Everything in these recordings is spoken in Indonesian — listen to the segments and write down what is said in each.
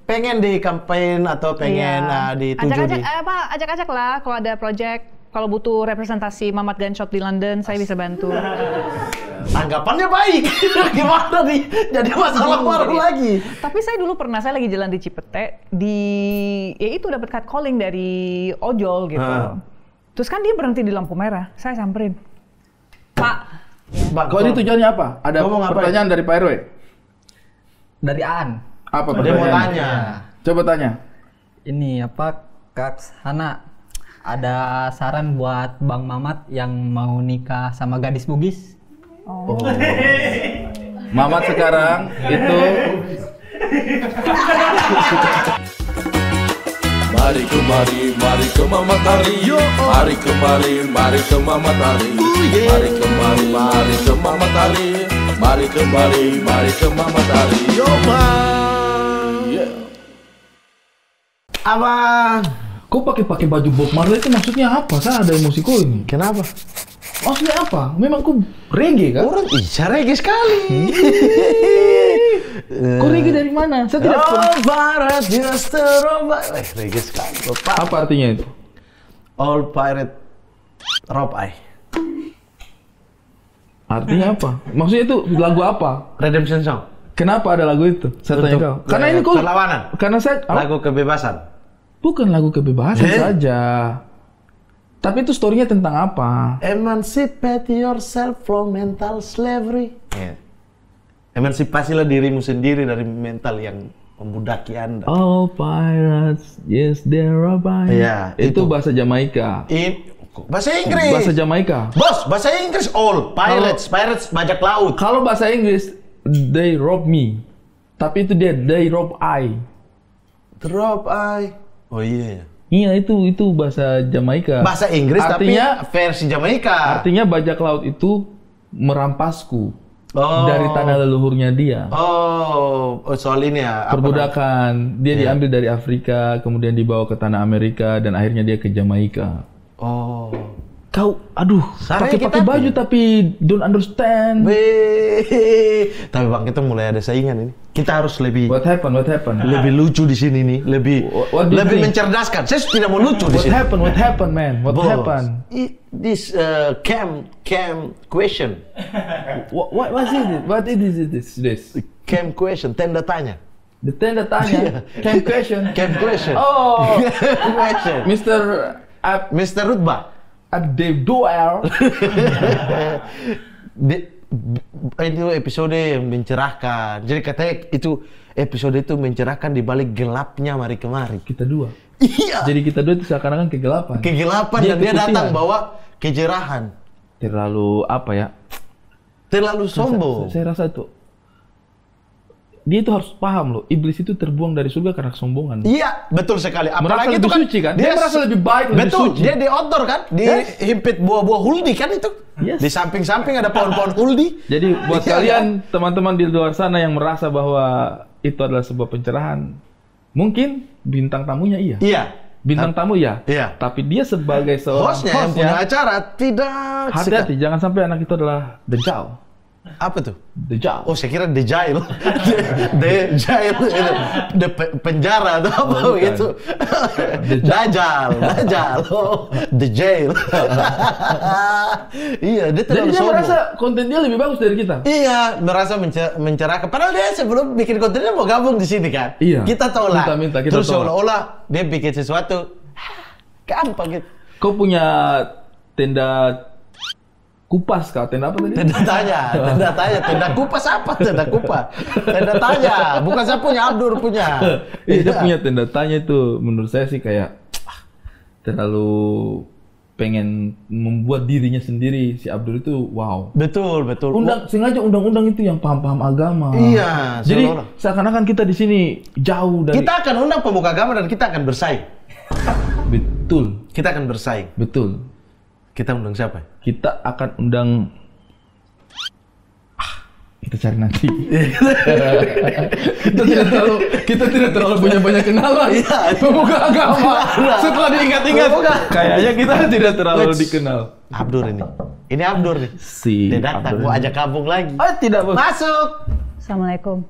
pengen di campaign atau pengen dituju di... Ajak-ajak lah kalau ada project, kalau butuh representasi Mamat Gunshot di London, saya bisa bantu. Tanggapannya baik. Gimana nih? Jadi masalah baru lagi. Tapi saya dulu pernah, saya lagi jalan di Cipete, ya itu dapat catcalling dari ojol gitu. Terus kan dia berhenti di lampu merah, saya samperin. Pak. Bang, kok ini tujuannya apa? Ada pertanyaan dari Pak RW? Dari Aan. Apa dia mau pertanyaannya? tanya. Coba tanya. Ini apa, Kak Hana? Ada saran buat Bang Mamat yang mau nikah sama gadis Bugis? Oh. Mamat sekarang itu mari ke Mamat Hari. Mari ke Mamat Hari. Mari ke Mamat Hari. Mari ke Mamat Hari. Yo man. Abang, kok pakai baju Bob Marley itu maksudnya apa? Saya ada emosi kok ini. kenapa? Maksudnya apa? Memang kok reggae kan? Orang reggae sekali. Kok reggae dari mana? Saya tidak pernah. Barat just reggae sekali. Bapak. Apa artinya itu? All pirate rob eye. Artinya apa? Maksudnya itu lagu apa? Redemption song. Kenapa ada lagu itu? Saya tanya kau. Karena ini kok perlawanan. Karena saya Lagu kebebasan. bukan lagu kebebasan saja. Tapi itu story-nya tentang apa? Emancipate yourself from mental slavery. Emansipasilah dirimu sendiri dari mental yang membudaki Anda. All pirates, yes they're right. Iya, itu bahasa Jamaika. Bahasa Inggris. Bahasa Jamaika. Bos, bahasa Inggris all pirates, bajak laut. Kalau bahasa Inggris, they rob me. Tapi itu they rob I. Drop eye. Oh iya. Iya itu bahasa Jamaika. Bahasa Inggris artinya, tapi versi Jamaika. Artinya bajak laut itu merampasku dari tanah leluhurnya dia. Oh soal ini ya. Perbudakan. Dia diambil dari Afrika, kemudian dibawa ke tanah Amerika dan akhirnya dia ke Jamaika. Oh. Kau, aduh, pakai baju tapi don't understand. Tapi bang, kita mulai ada saingan ini. Kita harus lebih. What happened? Lebih lucu di sini nih, lebih mencerdaskan. Saya tidak mau lucu di sini. What happened, man? What happened? This camp question. What was it? What is this? Camp question, tanda tanya. The tanda tanya. Camp question. Camp question. Oh, question. Mr. Rutbah. Dave Doel. Itu episode yang mencerahkan. Jadi katanya itu episode itu mencerahkan di balik gelapnya mari kemari. Kita dua. Iya. Jadi kita dua itu seakan-akan kegelapan. Kegelapan dan dia datang bawa kejerahan. Terlalu apa ya? Terlalu sombong. Saya rasa itu. Dia itu harus paham loh, iblis itu terbuang dari surga karena kesombongan. Iya, betul sekali. Apalagi itu kan, suci kan? Dia merasa lebih baik, lebih betul, suci. dia di outdoor kan? Dihimpit buah-buah huldi kan itu? Yes. Di samping-samping ada pohon-pohon huldi. Jadi buat kalian, teman-teman di luar sana yang merasa bahwa itu adalah sebuah pencerahan, mungkin bintang tamunya iya. Iya. Bintang tamu ya. Iya. Tapi dia sebagai seorang hostnya yang punya acara tidak. Hati-hati, jangan sampai anak itu adalah dajjal. Apa tuh? Dajjal. Oh, saya kira Dejail. Dejail itu penjara atau apa gitu. Dajjal. Oh, Dejail. Iya, dia terlalu sombong. Jadi dia merasa konten dia lebih bagus dari kita. Iya, merasa mencerahkan. Padahal dia sebelum bikin kontennya mau gabung di sini kan. Iya. Kita tolak. Minta, terus seolah-olah dia bikin sesuatu gampang gitu. Kau punya tenda kupas kah? Tenda apa tadi? Tenda tenda kupas apa? Tenda tanya, bukan saya punya, Abdur punya. Dia punya tenda tanya itu menurut saya sih kayak terlalu pengen membuat dirinya sendiri. Si Abdur itu wow. Betul. Sengaja undang-undang itu yang paham-paham agama. Iya. Jadi seakan-akan kita di sini jauh dari. Kita akan undang pemuka agama dan kita akan bersaing. Betul. Kita akan bersaing. Betul. Kita undang siapa? Kita akan undang. Kita cari nanti. kita tidak terlalu punya banyak kenalan. Pemuka agama. Setelah diingat-ingat, kayaknya kita tidak terlalu dikenal. Abdur ini. Ini Abdur nih. Si dia datang mau ajak gabung lagi. Oh, tidak, Bos. Masuk. Assalamualaikum.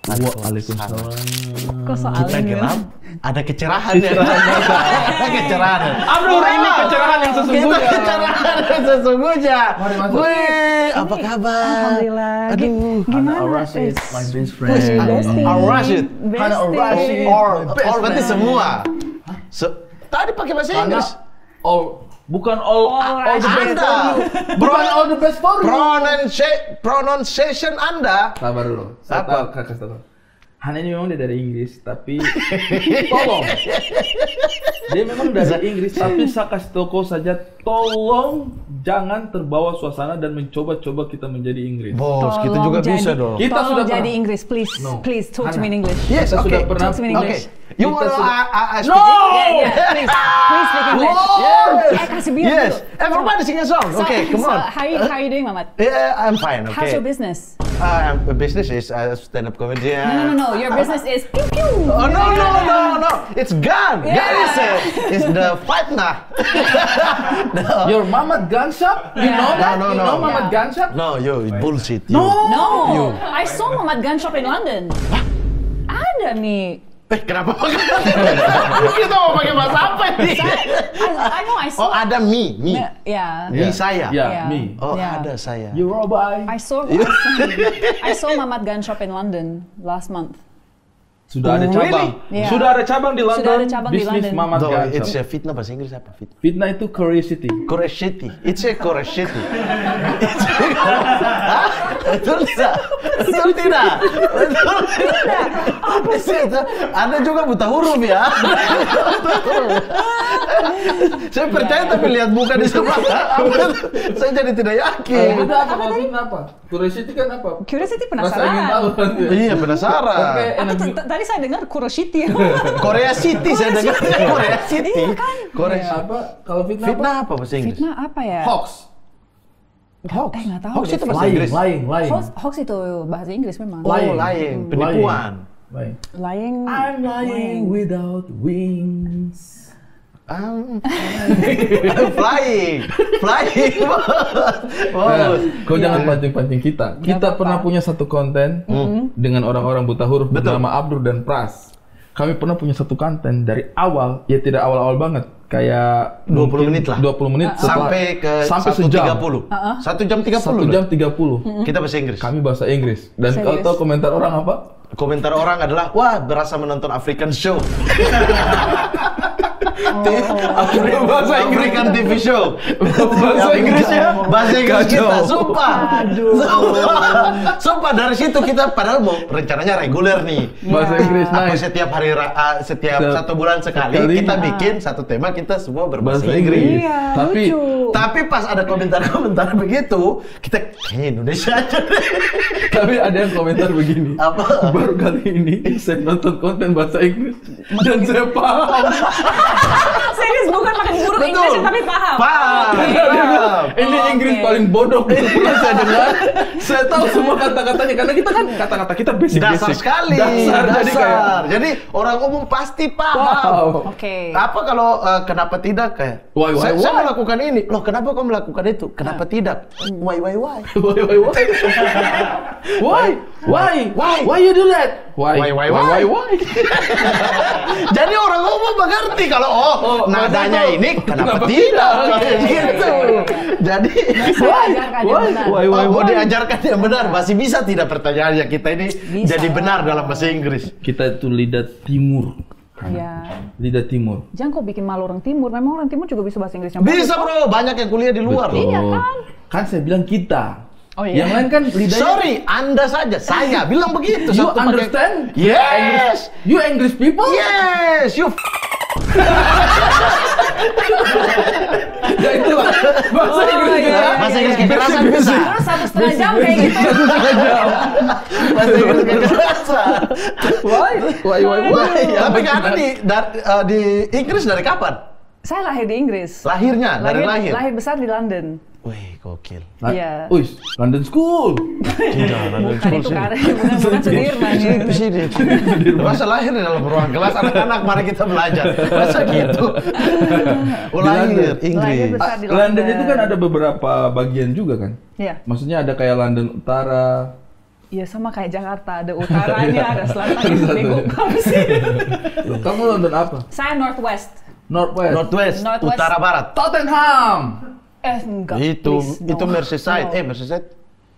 Waalaikumsalam. Kok soalnya Kita gelap, ada kecerahan ya. Kecerahan. Abdul, ini kecerahan yang Kita sesungguhnya. kecerahan yang sesungguhnya. Mari masuk. Wih, apa kabar? Alhamdulillah. Aduh. Gimana? Ar-Rashid, my best Wih, friend. bestie. Ar-Rashid. Hana Ar-Rashid. Bestie. Or berarti semua. Tadi pakai bahasa Inggris. Bukan all the best Anda. for you. Bukan all the best for you. Pronunciation Anda. Sabar dulu. Saya Apa? tahu, kakak tahu. Hana ini memang dia dari Inggris, tapi tolong. Dia memang dari Inggris, tapi saya kasih toko saja, tolong jangan terbawa suasana dan mencoba-coba kita menjadi Inggris. Bos, kita Tolong juga bisa jadi- dong. Kita Tolong sudah jadi pernah- Inggris, please. No. Please talk to me in Hana. English. Yes, Kita sudah okay. pernah. Talk to me in Oke. English. You Kita want to sudah- speak? No! Yeah, please speak English. Yes. Kasih bilang Yes. dulu. Everybody sing a song. Okay, come on. How you doing, Mamat? Yeah, I'm fine. Okay. How's your business? Business is stand-up comedian. No. Your business is pew pew. Oh no! It's gun. Yeah. Gun is the fight now. No. Your Mamat Gun Shop? You know No, that? no, You no. know Mamat Yeah. Gun Shop? No, you bullshit. No! No, I saw Mamat Gun Shop in London. Ada nih. Kenapa pakai? Kita mau pakai bahasa apa ini? I know I saw. Oh, ada me. Yeah. Me saya. Yeah, Yeah. me. Oh, Yeah. ada saya. You Robai. I saw Mamat Gun Shop in London last month. Sudah ada cabang. Yeah. Sudah ada cabang di London. Sudah ada cabang di Bisnis London. Mamat No, Gun it's Shop. a fitnah bahasa Inggris apa? Fitnah. Fitnah itu curiosity. Curiosity. It's a curiosity. Hah? Betul tidak? Betul tidak? Betul tidak? Apa sih itu? Anda juga buta huruf ya? Saya percaya tapi lihat muka di sebelah. Saya jadi tidak yakin. Itu apa? Kalau fitnah apa? Curiosity kan apa? Curiosity Rasa ingin tahu penasaran. kan? Iya, penasaran. Oke, Tadi saya dengar curiosity. Korea City saya dengar. Korea City. Iya kan? Korea. apa? Kalau fitnah, Fitnah apa bahasa Inggris? Fitnah apa ya? Hoax. Hoax. nggak tahu Hoax deh. itu bahasa Inggris. Lying. Hoax itu bahasa Inggris memang. Oh, lying. Penipuan. Lying. Lying. I'm lying without wings. I'm flying. Bos. Kau jangan pancing-pancing kita. Kita pernah punya satu konten dengan orang-orang buta huruf bernama Abdur dan Pras. Kami pernah punya satu konten dari awal, ya tidak awal-awal banget, kayak 20 mungkin menit lah. 20 menit Sampai ke sampai 1 sejam. 30. 1 jam 30. 1 jam 30. Kita bahasa Inggris. Kami bahasa Inggris. Dan kau Serius? tahu komentar orang apa? Komentar orang adalah, wah berasa menonton African show. Akhirnya bahasa Inggris. African TV show. Bahasa Inggrisnya Bahasa Inggris kacau. kita, sumpah. Sumpah dari situ kita padahal mau rencananya reguler nih. Bahasa Inggris Apa nice. setiap hari setiap Setiap 1 bulan sekali sekali. kita bikin satu tema kita semua berbahasa Bahasa Inggris. Inggris. Iya, Tapi lucu. Tapi pas ada komentar-komentar begitu, kita kayaknya Indonesia aja deh. tapi ada yang komentar begini. Apa? Baru kali ini saya nonton konten bahasa Inggris dan saya paham. Serius bukan makan buruk Inggris tapi paham. Paham. Ini Inggris Oke. paling bodoh yang pernah saya dengar. Saya tahu semua kata-katanya karena kita kan kata-kata kita basic-basic. Dasar sekali. Dasar. Jadi kayak Jadi orang umum pasti paham. wow. Oke. Apa kalau kenapa tidak kayak? Why, saya why? melakukan ini. Loh, kenapa kau melakukan itu? Kenapa tidak? Why? Why? Why you do that? Why? Jadi orang umum mengerti kalau nadanya maksudnya, ini kenapa kenapa tidak? tidak? Gitu. Jadi Diajarkan yang benar. mau diajarkan yang benar masih bisa tidak pertanyaannya kita ini Bisa. jadi benar dalam bahasa Inggris. Kita itu lidah timur. Iya. Lidah timur. Jangan kau bikin malu orang timur. Memang orang timur juga bisa bahasa Inggris yang Bisa bro, banyak yang kuliah di luar. Betul. Iya kan? Kan saya bilang kita. Oh, iya. Yang lain kan lidahnya. Sorry, Anda saja. Saya bilang begitu. You Satu pakai- understand? Yes. You English people? Yes. You. Ya itu lah. Bahasa Inggris iya. kita. Bahasa Inggris kekerasan bisa. Terus 1,5 jam kayak gitu. Bahasa Inggris kekerasan. Why? Tapi kan Anda di Inggris dari kapan? Saya lahir di Inggris. Lahirnya, dari lahir. Lahir besar di London. Wih, gokil. Iya. Wih, London School. Tidak, Bukan itu bukan Sudirman ya. Di sini. Masa lahir di dalam ruang kelas anak-anak, mari kita belajar. Masa gitu. Oh, lahir Lahir Inggris. besar di London itu kan ada beberapa bagian juga kan? Iya. Maksudnya ada kayak London Utara, Ya sama kayak Jakarta, ada utaranya, ada selatannya. Bego kamu sih. Kamu London apa? Saya Northwest. Northwest. Northwest. Utara Barat. Tottenham. Enggak. Itu please, no. Merseyside. No. Merseyside.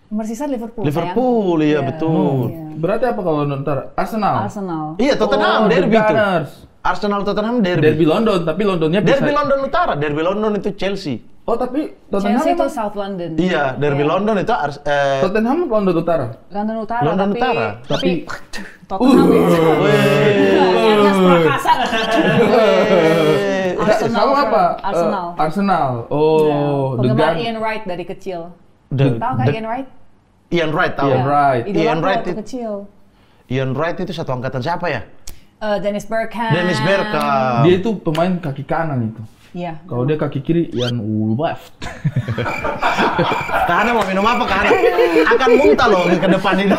Merseyside Liverpool. Liverpool, iya Iya. betul. Iya. Berarti apa kalau London Utara? Arsenal. Arsenal. Iya, Tottenham The derby itu. Gunners. Arsenal Tottenham derby. Derby London, tapi Londonnya bisa. Derby London Utara, derby London itu Chelsea. Oh, tapi Tottenham Chelsea itu apa? South London. Iya, derby London itu Tottenham London Utara. London Utara. London tapi, Utara. Tapi Tottenham ya. Ernest Prakasa. Arsenal. Kamu apa? Arsenal. Arsenal. Oh, The Penggemar Gun. Ian Wright dari kecil. The- Tahu kan the- Ian Wright? Ian Wright tahu. Ian Wright. Idola Ian Wright waktu itu- kecil. Ian Wright itu satu angkatan siapa ya? Dennis Bergkamp. Dennis Bergkamp. Dia itu pemain kaki kanan itu. Iya. Kalau dia kaki kiri, Ian left. Karena mau minum apa Karena akan muntah loh ke depan ini.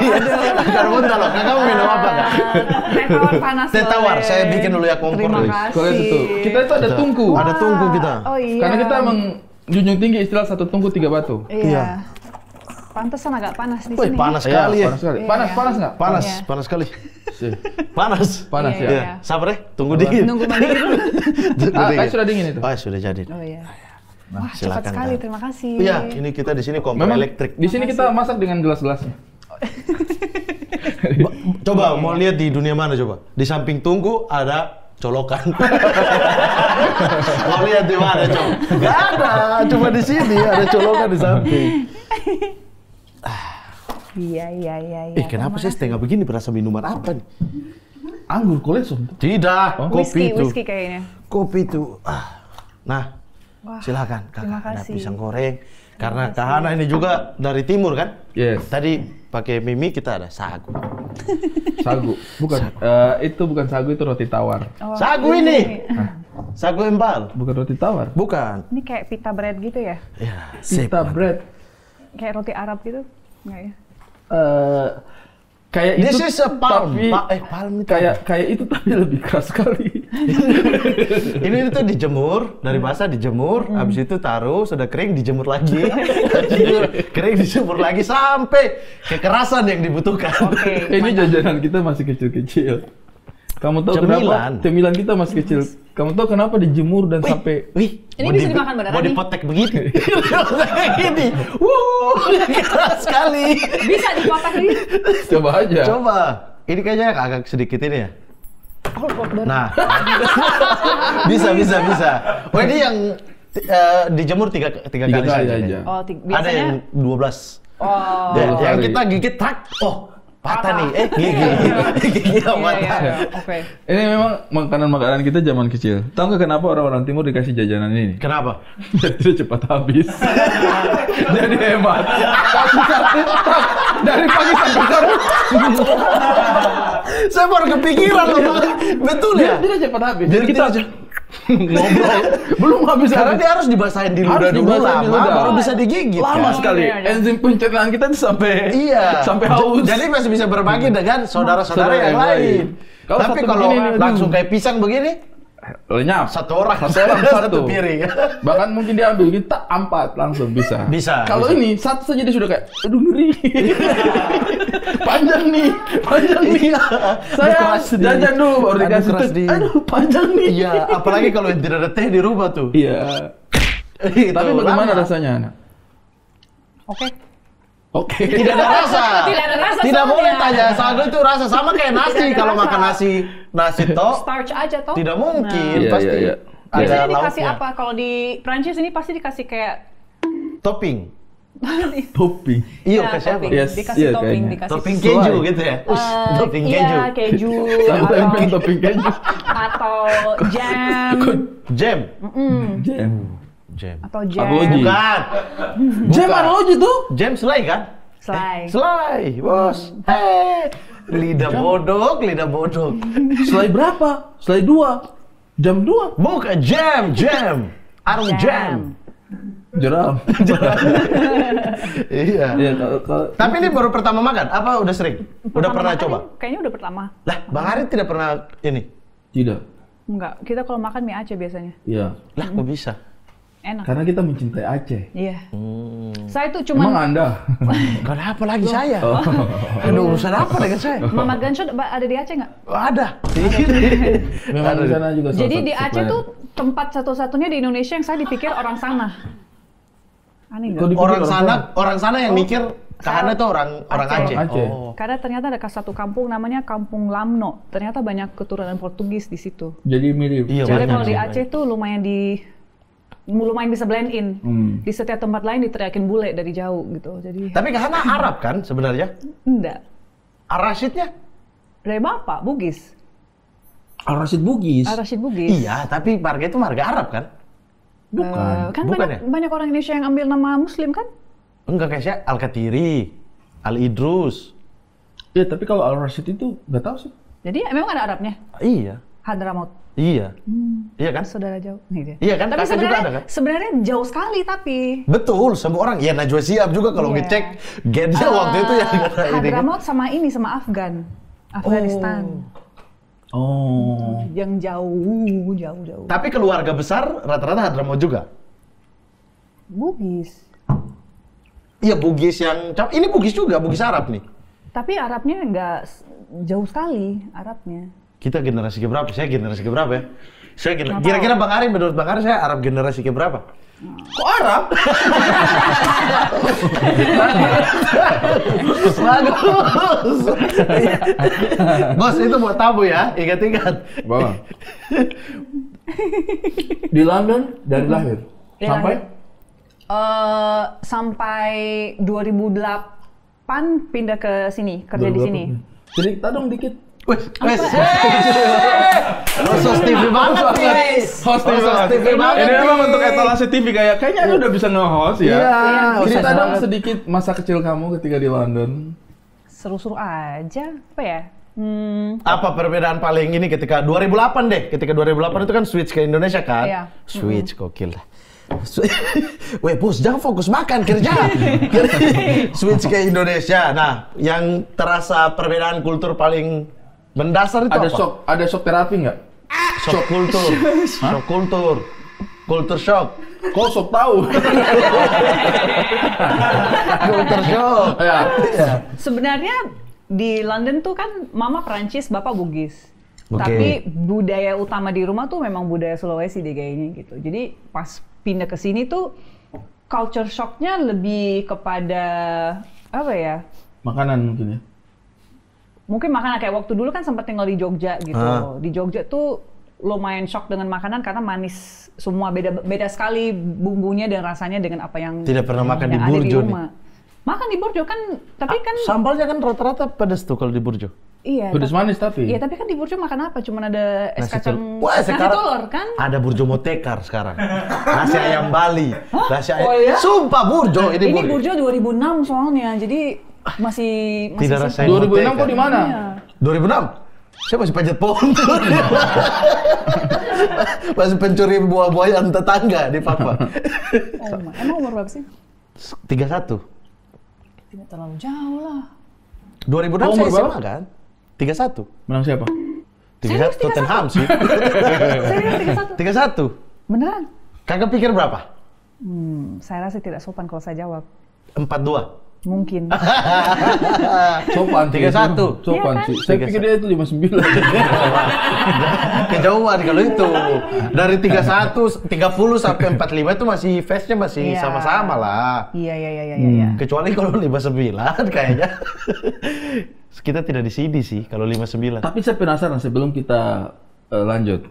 Akan muntah loh. Kakak mau minum apa Kak? Teh tawar panas. Teh tawar, boleh. saya bikin dulu ya kompor. Terima Guys. kasih. Kalau itu, kita itu ada tungku. Ada tungku kita. Oh iya. Karena kita menjunjung tinggi istilah satu tungku tiga batu. Iya. Iya. Pantesan agak panas di Wih, sini. panas Iya, sekali ya. panas sekali. Iya, Panas, iya. panas nggak? Panas, Iya. panas sekali. Sih. Panas. Panas Iya, ya. iya. Ya, sabar ya, tunggu dikit. Nunggu mandi dulu. Tunggu dikit. Sudah dingin itu. Oh, sudah jadi. Oh iya. Nah, Wah, cepat silakan, sekali. Kak. Terima kasih. Iya, ini kita di sini kompor Memang elektrik. di sini kita masak dengan gelas-gelasnya. Coba mau lihat di dunia mana coba? Di samping tungku ada colokan. Mau lihat di mana coba? Gak ada, cuma di sini ada colokan di samping. Iya. Kenapa sih setengah begini berasa minuman apa nih? Anggur kolesom. Tidak, kopi itu. Whisky kayaknya. Kopi itu. Nah, Wah, silakan terima kakak ada kasih. pisang goreng. Karena Kak Hana ini juga dari timur kan? Yes. Tadi pakai mimi kita ada sagu. Sagu. Bukan. Itu bukan sagu, itu roti tawar. Oh, Sagu ini. Sagu embal. Bukan roti tawar. Bukan. Ini kayak pita bread gitu ya? Ya, Pita bread. Kayak roti Arab gitu? Enggak ya? Kayak This itu, is a palm. tapi Palm itu. kayak itu tapi lebih keras sekali. Ini tuh dijemur, dari basah dijemur, habis itu taruh, sudah kering dijemur lagi. Kering dijemur lagi sampai kekerasan yang dibutuhkan. Oke. Ini jajanan kita masih kecil-kecil. Kamu tahu Cemilan. kenapa? Cemilan kita masih kecil. Kamu tahu kenapa dijemur dan sampai Wih, Ini mau bisa di- dimakan beneran mau nih? dipotek begini. Begini. Keras sekali. Bisa dipotong lagi? coba aja. Coba. Ini kayaknya agak sedikit ini ya. Nah. bisa. Oh, ini yang dijemur tiga kali saja. aja. Oh, Ada biasanya. yang 12. Oh. Dan yang kali. kita gigit tak. Oh, patah nih. Gigi. Gigi Iya, patah. iya. Oke. Ini memang makanan-makanan kita zaman kecil. Tahu nggak kenapa orang-orang timur dikasih jajanan ini? Kenapa? Jadi cepat habis. Jadi hemat. Kasih satu tak, dari pagi sampai sore. Saya baru kepikiran loh. Betul ya? Dia cepat habis. Jadi Jadi kita ngobrol belum habis Karena habis. dia harus dibasahin di ludah Harus dulu dibasahin di lama, ludah. baru bisa digigit. Lama kan? sekali. iya, iya. Enzim pencernaan kita tuh sampai sampai haus. Jadi masih bisa berbagi dengan saudara-saudara yang lain. Kalau Tapi satu kalau begini nih, langsung kayak pisang begini, lenyap. satu orang satu piring. Bahkan mungkin dia ambil kita 4 langsung bisa. Bisa, Kalau bisa. ini satu saja dia sudah kayak aduh ngeri. panjang nih. Saya keras nih. jajan dulu baru Aduh, dikasih keras tek. nih. Aduh panjang nih. Iya, apalagi kalau tidak ada teh di rumah tuh. Iya. Itu Tapi bagaimana lama. rasanya, Ana? Oke. Oke. Tidak ada rasa. Tidak ada rasa Tidak soalnya. boleh tanya sagu itu rasa sama kayak nasi. Tidak ada Kalau rasa. makan nasi tok, Starch aja toh. tidak mungkin. Iya, Pasti iya, iya. ada Biasanya dikasih lauknya. apa? Kalau di Prancis ini pasti dikasih kayak Topping. Topping. Iya, ya, kasih apa? topping. Yes, Dikasih iya, topping, kayaknya. dikasih Topping Sesuai. keju gitu ya. Topping keju. Iya, keju Saya atau, pengen topping keju. atau jam Jam. Jam. Jam. atau jam. Arloji. Bukan. Jam arloji tuh. Jam selai kan? Selai. Selai, bos. Lidah bodok, lidah bodok. Selai berapa? Selai 2. Jam 2. Bukan jam. Arung jam. Jeram. Iya. Iya, kalau Tapi ini baru pertama makan? Apa udah sering? Udah pernah makan coba? ini Kayaknya udah pertama. Lah, Bang Ari tidak pernah ini. tidak. Enggak, kita kalau makan mie Aceh biasanya. Iya. Lah, kok bisa? Enak. Karena kita mencintai Aceh. Iya. Saya tuh Emang cuman Anda? Gak ada apa lagi saya. Ada urusan apa dengan saya? Mamat Ganshot ada di Aceh nggak? Ada. Memang di sana juga. Jadi di Aceh tuh tempat satu-satunya di Indonesia yang saya dipikir orang sana. Aneh nggak? Orang sana yang mikir Kahana itu orang Aceh. Aceh. Oh. Karena ternyata ada satu kampung namanya Kampung Lamno. Ternyata banyak keturunan Portugis di situ. Jadi mirip. Iya, Jadi banyak kalau di sih. Aceh tuh lumayan bisa blend in. Di setiap tempat lain diteriakin bule dari jauh gitu. Jadi Tapi Kahana Arab kan sebenarnya? enggak. Ar-Rasyidnya? Dari bapak Bugis. Al-Rasyid Bugis. Ar-Rasyid Bugis. Iya, tapi marga itu marga Arab kan? Bukan. Kan Bukan banyak orang Indonesia yang ambil nama Muslim kan? Enggak, kayak saya Al-Katiri, Al-Idrus. Iya, tapi kalau Al-Rasyid itu nggak tahu sih. Jadi memang ada Arabnya. Iya. Hadramaut. Iya. Iya kan? Saudara jauh. Nih dia. Iya kan? Tapi Kakak juga ada kan? sebenarnya jauh sekali tapi. Betul, semua orang. Ya Najwa Shihab juga kalau Iya. ngecek gennya waktu itu ya ini kan. Hadramaut sama Afgan. Afghanistan. Oh. Yang jauh. Tapi keluarga besar rata-rata Hadramaut juga. Bugis. Iya, Bugis yang ini Bugis juga, Bugis Arab nih. Tapi Arabnya nggak jauh sekali Arabnya. Kita generasi keberapa? Saya generasi keberapa ya? Kira-kira Bang Ari, menurut Bang Ari saya Arab generasi keberapa? Kok Arab? Bagus. Bos, itu buat tamu ya, ingat-ingat. Bang. Di London dari lahir. Dari Sampai? Sampai 2008 pindah ke sini, kerja di sini. Cerita dong dikit. Wes. Host TV banget nih. Host TV banget. Ini memang untuk etalase TV kayaknya Anda udah bisa nge-host ya. Iya. Cerita Host dong banget. sedikit masa kecil kamu ketika di London. Seru-seru aja, apa ya? Apa perbedaan paling ini ketika 2008 deh? Ketika 2008 itu kan switch ke Indonesia kan? Iya. Switch, gokil dah. Weh bos, jangan fokus makan, kerja. Switch ke Indonesia. Nah, yang terasa perbedaan kultur paling mendasar itu apa? Ada shock terapi nggak? Shock kultur. Shock kultur. Kultur shock. Kok sok tahu? Kultur shock. Ya. Sebenarnya di London tuh kan mama Perancis, bapak Bugis. Oke. Tapi budaya utama di rumah tuh memang budaya Sulawesi deh kayaknya gitu. Jadi pas pindah ke sini tuh culture shock-nya lebih kepada apa ya? Makanan mungkin ya. Mungkin makanan kayak waktu dulu kan sempat tinggal di Jogja gitu. Ah. Di Jogja tuh lumayan shock dengan makanan karena manis semua, beda sekali bumbunya dan rasanya dengan apa yang Tidak pernah makan di yang ada Burjo nih. rumah. Makan di Burjo kan, tapi kan Sambalnya kan rata-rata pedas tuh kalau di Burjo. iya. Pedas manis tapi. Iya, tapi kan di Burjo makan apa? Cuman ada es Nasi kacang, telur. Wah, nasi sekarang telur kan? ada Burjo Motekar sekarang. Nasi ayam Bali. Nasi ayam. Oh iya? Sumpah Burjo, ini Ini Burjo. Burjo 2006 soalnya, jadi masih Tidak sepi. rasain 2006 kok di mana? Iya. 2006? Saya masih panjat pohon tuh. Masih pencuri buah-buahan tetangga di Papua. Oh my, emang umur berapa sih? 31. Tidak terlalu jauh lah. 2006 Oh, saya umur SMA berapa? kan? 31. Menang siapa? 31 Tottenham sih. Serius 31? 31. Beneran? Kakak pikir berapa? Saya rasa tidak sopan kalau saya jawab. 42. Mungkin. Sopan sih. 31. Sopan Iya kan? sih. Saya pikir dia itu 59. Kejauhan kalau itu. Dari 31, 30 sampai 45 itu masih face-nya masih Iya. sama-sama lah. Iya. Kecuali kalau 59 kayaknya. Kita tidak di sini sih kalau 59. Tapi saya penasaran sebelum kita lanjut.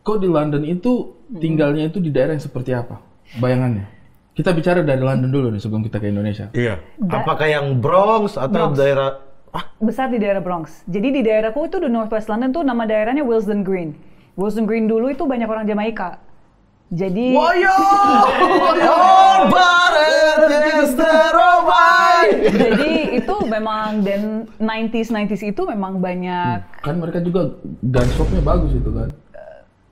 Kok di London itu tinggalnya itu di daerah yang seperti apa? Bayangannya. Kita bicara dari London dulu nih sebelum kita ke Indonesia. Iya. Apakah yang Bronx atau Bronx. daerah Besar di daerah Bronx. Jadi di daerahku itu di Northwest London tuh nama daerahnya Willesden Green. Willesden Green dulu itu banyak orang Jamaika. Jadi jadi itu memang dan 90s itu memang banyak. Kan mereka juga gun shop-nya bagus itu kan.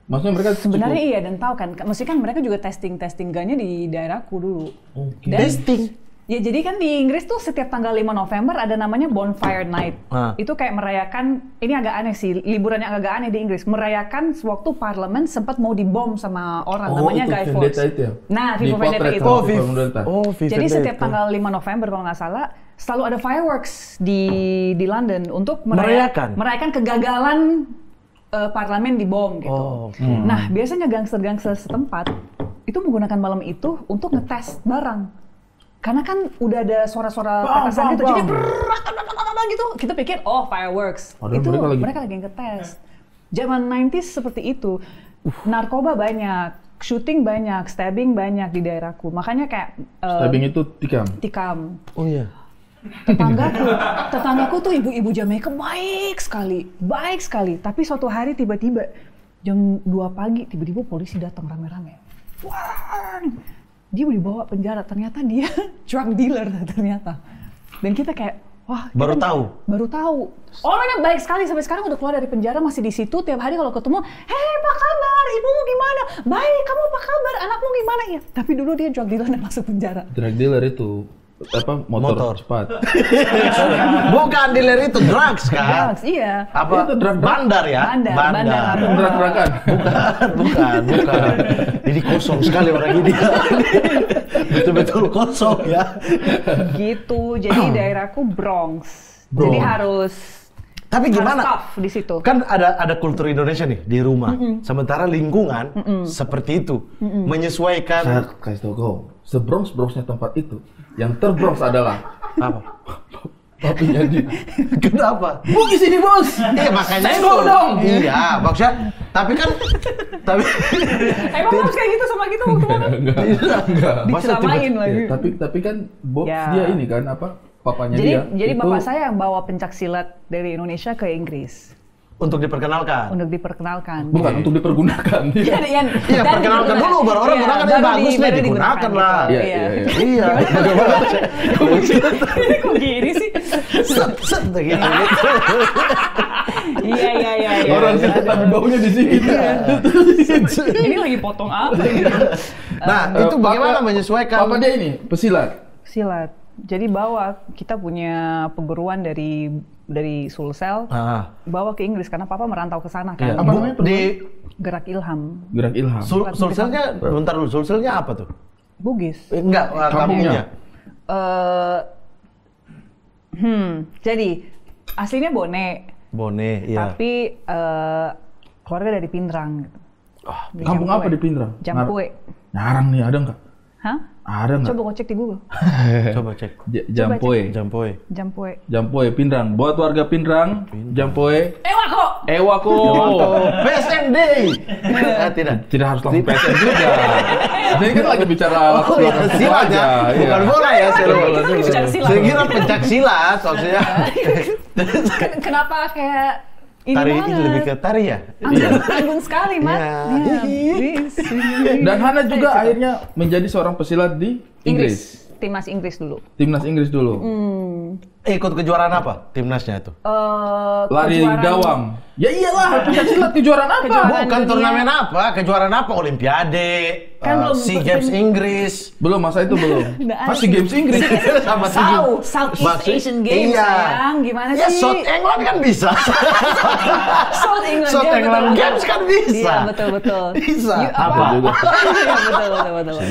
Maksudnya mereka Sebenarnya iya dan tahu kan, maksudnya kan mereka juga testing gunnya di daerahku dulu. Oke. Dan- testing. Ya jadi kan di Inggris tuh setiap tanggal 5 November ada namanya Bonfire Night. Itu kayak merayakan, ini agak aneh sih, liburan yang agak aneh di Inggris. Merayakan sewaktu parlemen sempat mau dibom sama orang, namanya Guy Fawkes. Itu ya? Nah, Viva Vendetta itu. Jadi setiap tanggal 5 November kalau nggak salah, selalu ada fireworks di London untuk merayakan kegagalan parlemen dibom gitu. Nah, biasanya gangster-gangster setempat itu menggunakan malam itu untuk ngetes barang. Karena kan udah ada suara-suara petasan gitu, jadi gitu. Kita pikir, fireworks. Itu mereka lagi ngetes. Zaman 90s seperti itu. Narkoba banyak, shooting banyak, stabbing banyak di daerahku. Makanya kayak stabbing itu tikam. Oh iya. Tetanggaku tuh ibu-ibu Jamaika baik sekali. Tapi suatu hari tiba-tiba jam 2 pagi tiba-tiba polisi datang rame-rame. Wah, dia dibawa penjara. Ternyata dia drug dealer ternyata. Dan kita kayak, wah. Baru tahu. Orangnya baik sekali sampai sekarang udah keluar dari penjara masih di situ. Tiap hari kalau ketemu, hei apa kabar? Ibumu gimana? Baik, kamu apa kabar? Anakmu gimana? Ya. Tapi dulu dia drug dealer dan masuk penjara. Drug dealer itu motor cepat. Bukan dealer itu drugs kan? Drugs, iya. Apa itu drug bandar ya? Bandar. Drug-drugan. Bukan. Jadi kosong sekali orang ini. Betul-betul kosong ya. Gitu. Jadi daerahku Bronx. Jadi harus Tapi gimana? Tough di situ. Kan ada kultur Indonesia nih di rumah. Sementara lingkungan seperti itu menyesuaikan. Saya kasih tau kau, sebronx-bronxnya tempat itu, yang terbronx adalah apa? papinya dia. Kenapa? Bos sini bos. Iya makanya Senggol dong. Iya, maksudnya. Tapi emang harus kayak gitu sama gitu waktu mana? Enggak. Diceramain lagi. Tapi kan Bob dia ini kan papanya jadi bapak saya yang bawa pencak silat dari Indonesia ke Inggris. Untuk diperkenalkan. Bukan untuk dipergunakan. Iya, perkenalkan dulu baru orang gunakan bagus nih digunakan lah. Iya. Kok gini sih? Set gitu. Iya. Orang situ tapi baunya di sini. Ini lagi potong apa ini? Nah, itu bagaimana menyesuaikan? Apa dia ini? Pesilat. Jadi kita punya perguruan dari Sulsel, bawa ke Inggris karena papa merantau ke sana kan. Apa namanya? Di Gerak Ilham. Sulselnya, bentar dulu. Sulselnya apa tuh? Bugis. Enggak, kampungnya. Jadi aslinya Bone, iya. Tapi keluarga dari Pindrang. Kampung apa di Pindrang? Jampue. Ngarang nih, ada nggak? Hah? Ada nggak? Coba kau cek di Google. Coba cek. Jampoe, Pindrang. Buat warga Pindrang, Jampoe. Ewako. PSMD. Tidak harus langsung PSM juga. Ini kan lagi bicara silat aja. Bukan bola ya, saya kira pencak silat maksudnya. Kenapa kayak tari ini lebih ke tari ya? Anggun sekali, Mat. Dan Hana juga akhirnya menjadi seorang pesilat di Inggris. Timnas Inggris dulu. Ikut kejuaraan apa timnasnya itu? Lari gawang. Ya iyalah, pencak kejuaraan apa? Bukan turnamen apa? Kejuaraan apa? Olimpiade, SEA Games Inggris. Belum, masa itu belum. Masih Games Inggris. Southeast Asian Games, sayang. Gimana sih? Ya, South England kan bisa. South England Games kan bisa. Iya, betul. Bisa. Apa juga? Betul.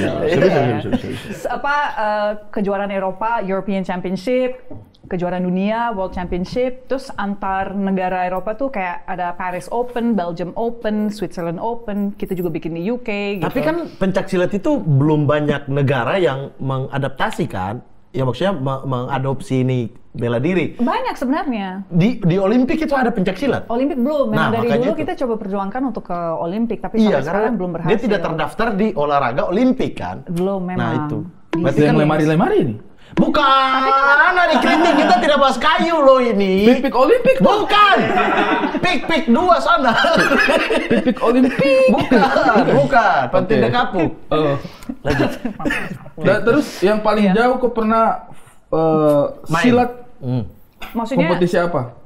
Kejuaraan Eropa, European Championship, kejuaraan dunia, World Championship, terus antar negara Eropa tuh kayak ada Paris Open, Belgium Open, Switzerland Open, kita juga bikin di UK gitu. Tapi kan pencaksilat itu belum banyak negara yang mengadaptasi kan? Ya maksudnya mengadopsi ini bela diri. Banyak sebenarnya. Di Olimpik itu ada pencaksilat? Olimpik belum, memang dari dulu kita coba perjuangkan untuk ke Olimpik, tapi sampai sekarang belum berhasil. Dia tidak terdaftar di olahraga Olimpik kan? Belum memang. Nah itu. Berarti yang lemari-lemari ini? Bukan, di kritik kita tidak bahas kayu loh ini. Pik Olimpik? Bukan. Pik 2 sana. Pik Olimpik? Bukan. Penting kapuk. Lanjut. Dan terus yang paling jauh kau pernah silat? Maksudnya? Kompetisi apa?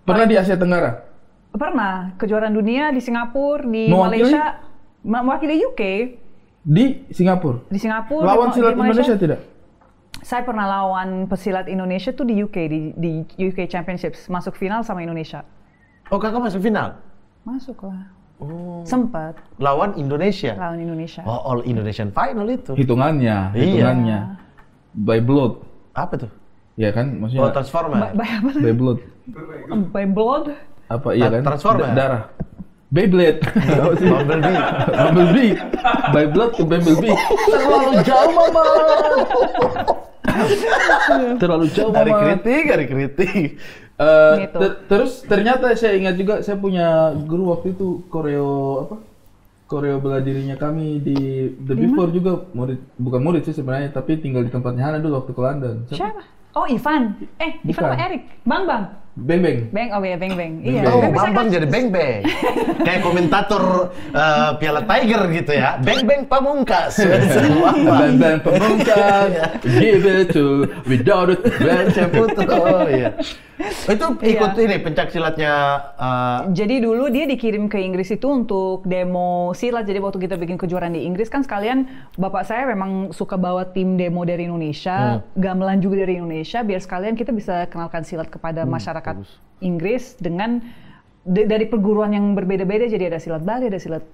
Pernah di Asia Tenggara? Pernah. Kejuaraan dunia di Singapura, di Malaysia. Mewakili UK. Di Singapura? Di Singapura. Lawan silat Indonesia tidak? Saya pernah lawan pesilat Indonesia tuh di UK, di UK Championships, masuk final sama Indonesia. Oh, kakak masuk final? Masuk lah. Oh. Sempat. Lawan Indonesia? Lawan Indonesia. Oh, All Indonesian Final itu? Hitungannya. By blood. Apa tuh? Ya kan, maksudnya. Oh, transformer. By apa? By blood. By blood? Apa, iya kan? Transformer? Darah. Beyblade. Bumblebee. By blood to Bumblebee. Terlalu jauh, Mama. Terlalu jauh, Dari Mama. kritik. Gitu. Terus ternyata saya ingat juga saya punya guru waktu itu koreo bela dirinya kami di The Before juga bukan murid sih sebenarnya, tapi tinggal di tempatnya Hana dulu waktu ke London. Siapa? Oh, Ivan. Ivan apa Erik? Bang. Beng. Oh iya, Beng. Iya. Oh, Bambang jadi Beng. Kayak komentator Piala Tiger gitu ya. Beng Pamungkas. Beng Pamungkas. Give it to without it. Beng Putra. Oh iya. Itu ikut ini pencak silatnya. Jadi dulu dia dikirim ke Inggris itu untuk demo silat. Jadi waktu kita bikin kejuaraan di Inggris kan sekalian bapak saya memang suka bawa tim demo dari Indonesia, gamelan juga dari Indonesia, biar sekalian kita bisa kenalkan silat kepada masyarakat Inggris dengan dari perguruan yang berbeda-beda. Jadi ada silat Bali, ada silat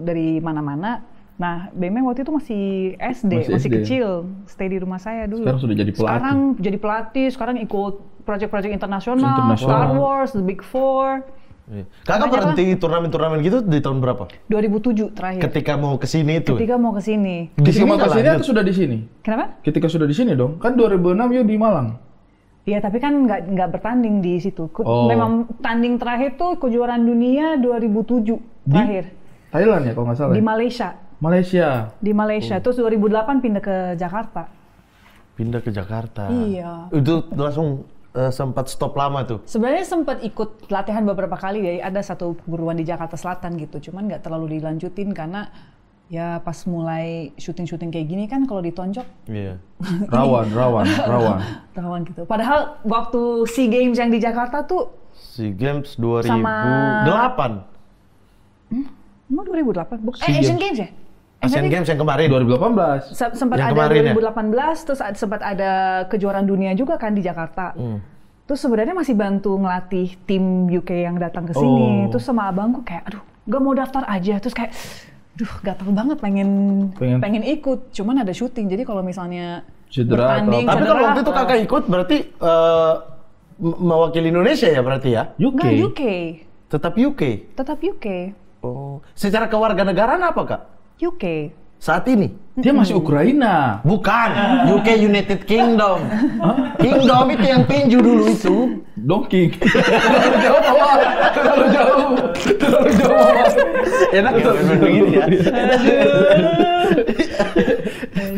dari mana-mana. Nah, Beng waktu itu masih SD, masih kecil, stay di rumah saya dulu. Sekarang sudah jadi pelatih. Sekarang jadi pelatih, sekarang ikut proyek-proyek internasional, Star Wars, The Big Four. Kakak berhenti turnamen-turnamen gitu di tahun berapa? 2007 terakhir. Ketika mau ke sini itu? Ketika mau ke sini. Di sini mau ke sini atau sudah di sini? Kenapa? Ketika sudah di sini dong, kan 2006 yuk di Malang. Iya, tapi kan nggak bertanding di situ. Memang tanding terakhir tuh kejuaraan dunia 2007 terakhir. Thailand ya kalau nggak salah. Di Malaysia. Di Malaysia. Terus 2008 pindah ke Jakarta. Pindah ke Jakarta. Iya. Itu langsung sempat stop lama tuh. Sebenarnya sempat ikut latihan beberapa kali ya. Ada satu perguruan di Jakarta Selatan gitu. Cuman nggak terlalu dilanjutin karena ya pas mulai syuting-syuting kayak gini kan kalau ditonjok. Iya. Rawan gitu. Padahal waktu SEA Games yang di Jakarta tuh SEA Games 2008. Emang 2008? Asian Games ya? Asian Games yang kemarin 2018. Sempat yang ada kemarin, 2018, terus sempat ada kejuaraan dunia juga kan di Jakarta. Terus sebenarnya masih bantu ngelatih tim UK yang datang ke sini. Terus sama abangku kayak, aduh, gak mau daftar aja. Terus kayak, aduh, gatel banget pengen ikut. Cuman ada syuting, jadi kalau misalnya bertanding, tapi kalau waktu itu kakak ikut berarti mewakili Indonesia ya berarti ya? Nggak, UK. Tetap UK? Tetap UK. Oh, secara kewarganegaraan apa kak? UK. Saat ini? Dia masih Ukraina. Bukan, UK United Kingdom. Kingdom itu yang tinju dulu itu. Donkey. Terlalu jauh. Enak ya begini ya.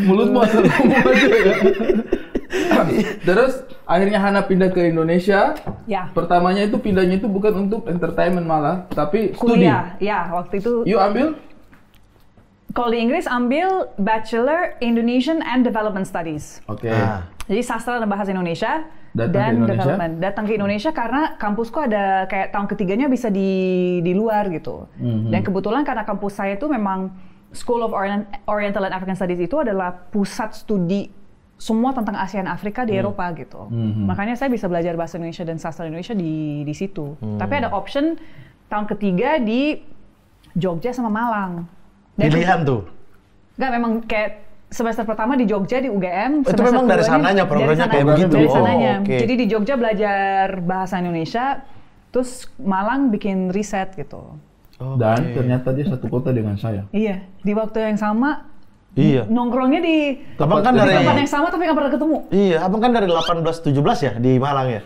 Mulutmu asal ngomong aja ya. Terus akhirnya Hana pindah ke Indonesia. Ya. Pertamanya itu pindahnya itu bukan untuk entertainment malah, tapi studi. Kuliah. Ya, waktu itu. You ambil? Kalau di Inggris ambil Bachelor Indonesian and Development Studies. Oke. Jadi sastra dan bahasa Indonesia Datang ke development. Datang ke Indonesia karena kampusku ada kayak tahun ketiganya bisa di luar gitu. Dan kebetulan karena kampus saya itu memang School of Oriental and African Studies itu adalah pusat studi semua tentang ASEAN Afrika di Eropa gitu. Makanya saya bisa belajar bahasa Indonesia dan sastra Indonesia di situ. Tapi ada option tahun ketiga di Jogja sama Malang. Pilihan tuh? Enggak, memang kayak semester pertama di Jogja di UGM. Itu memang dari sananya programnya kayak begitu? Dari sananya. Okay. Jadi di Jogja belajar bahasa Indonesia, terus Malang bikin riset gitu. Dan ternyata dia satu kota dengan saya. Iya, di waktu yang sama. Iya. Nongkrongnya di abang kan dari tempat yang sama tapi nggak pernah ketemu. Iya, abang kan dari 18-17 ya di Malang ya?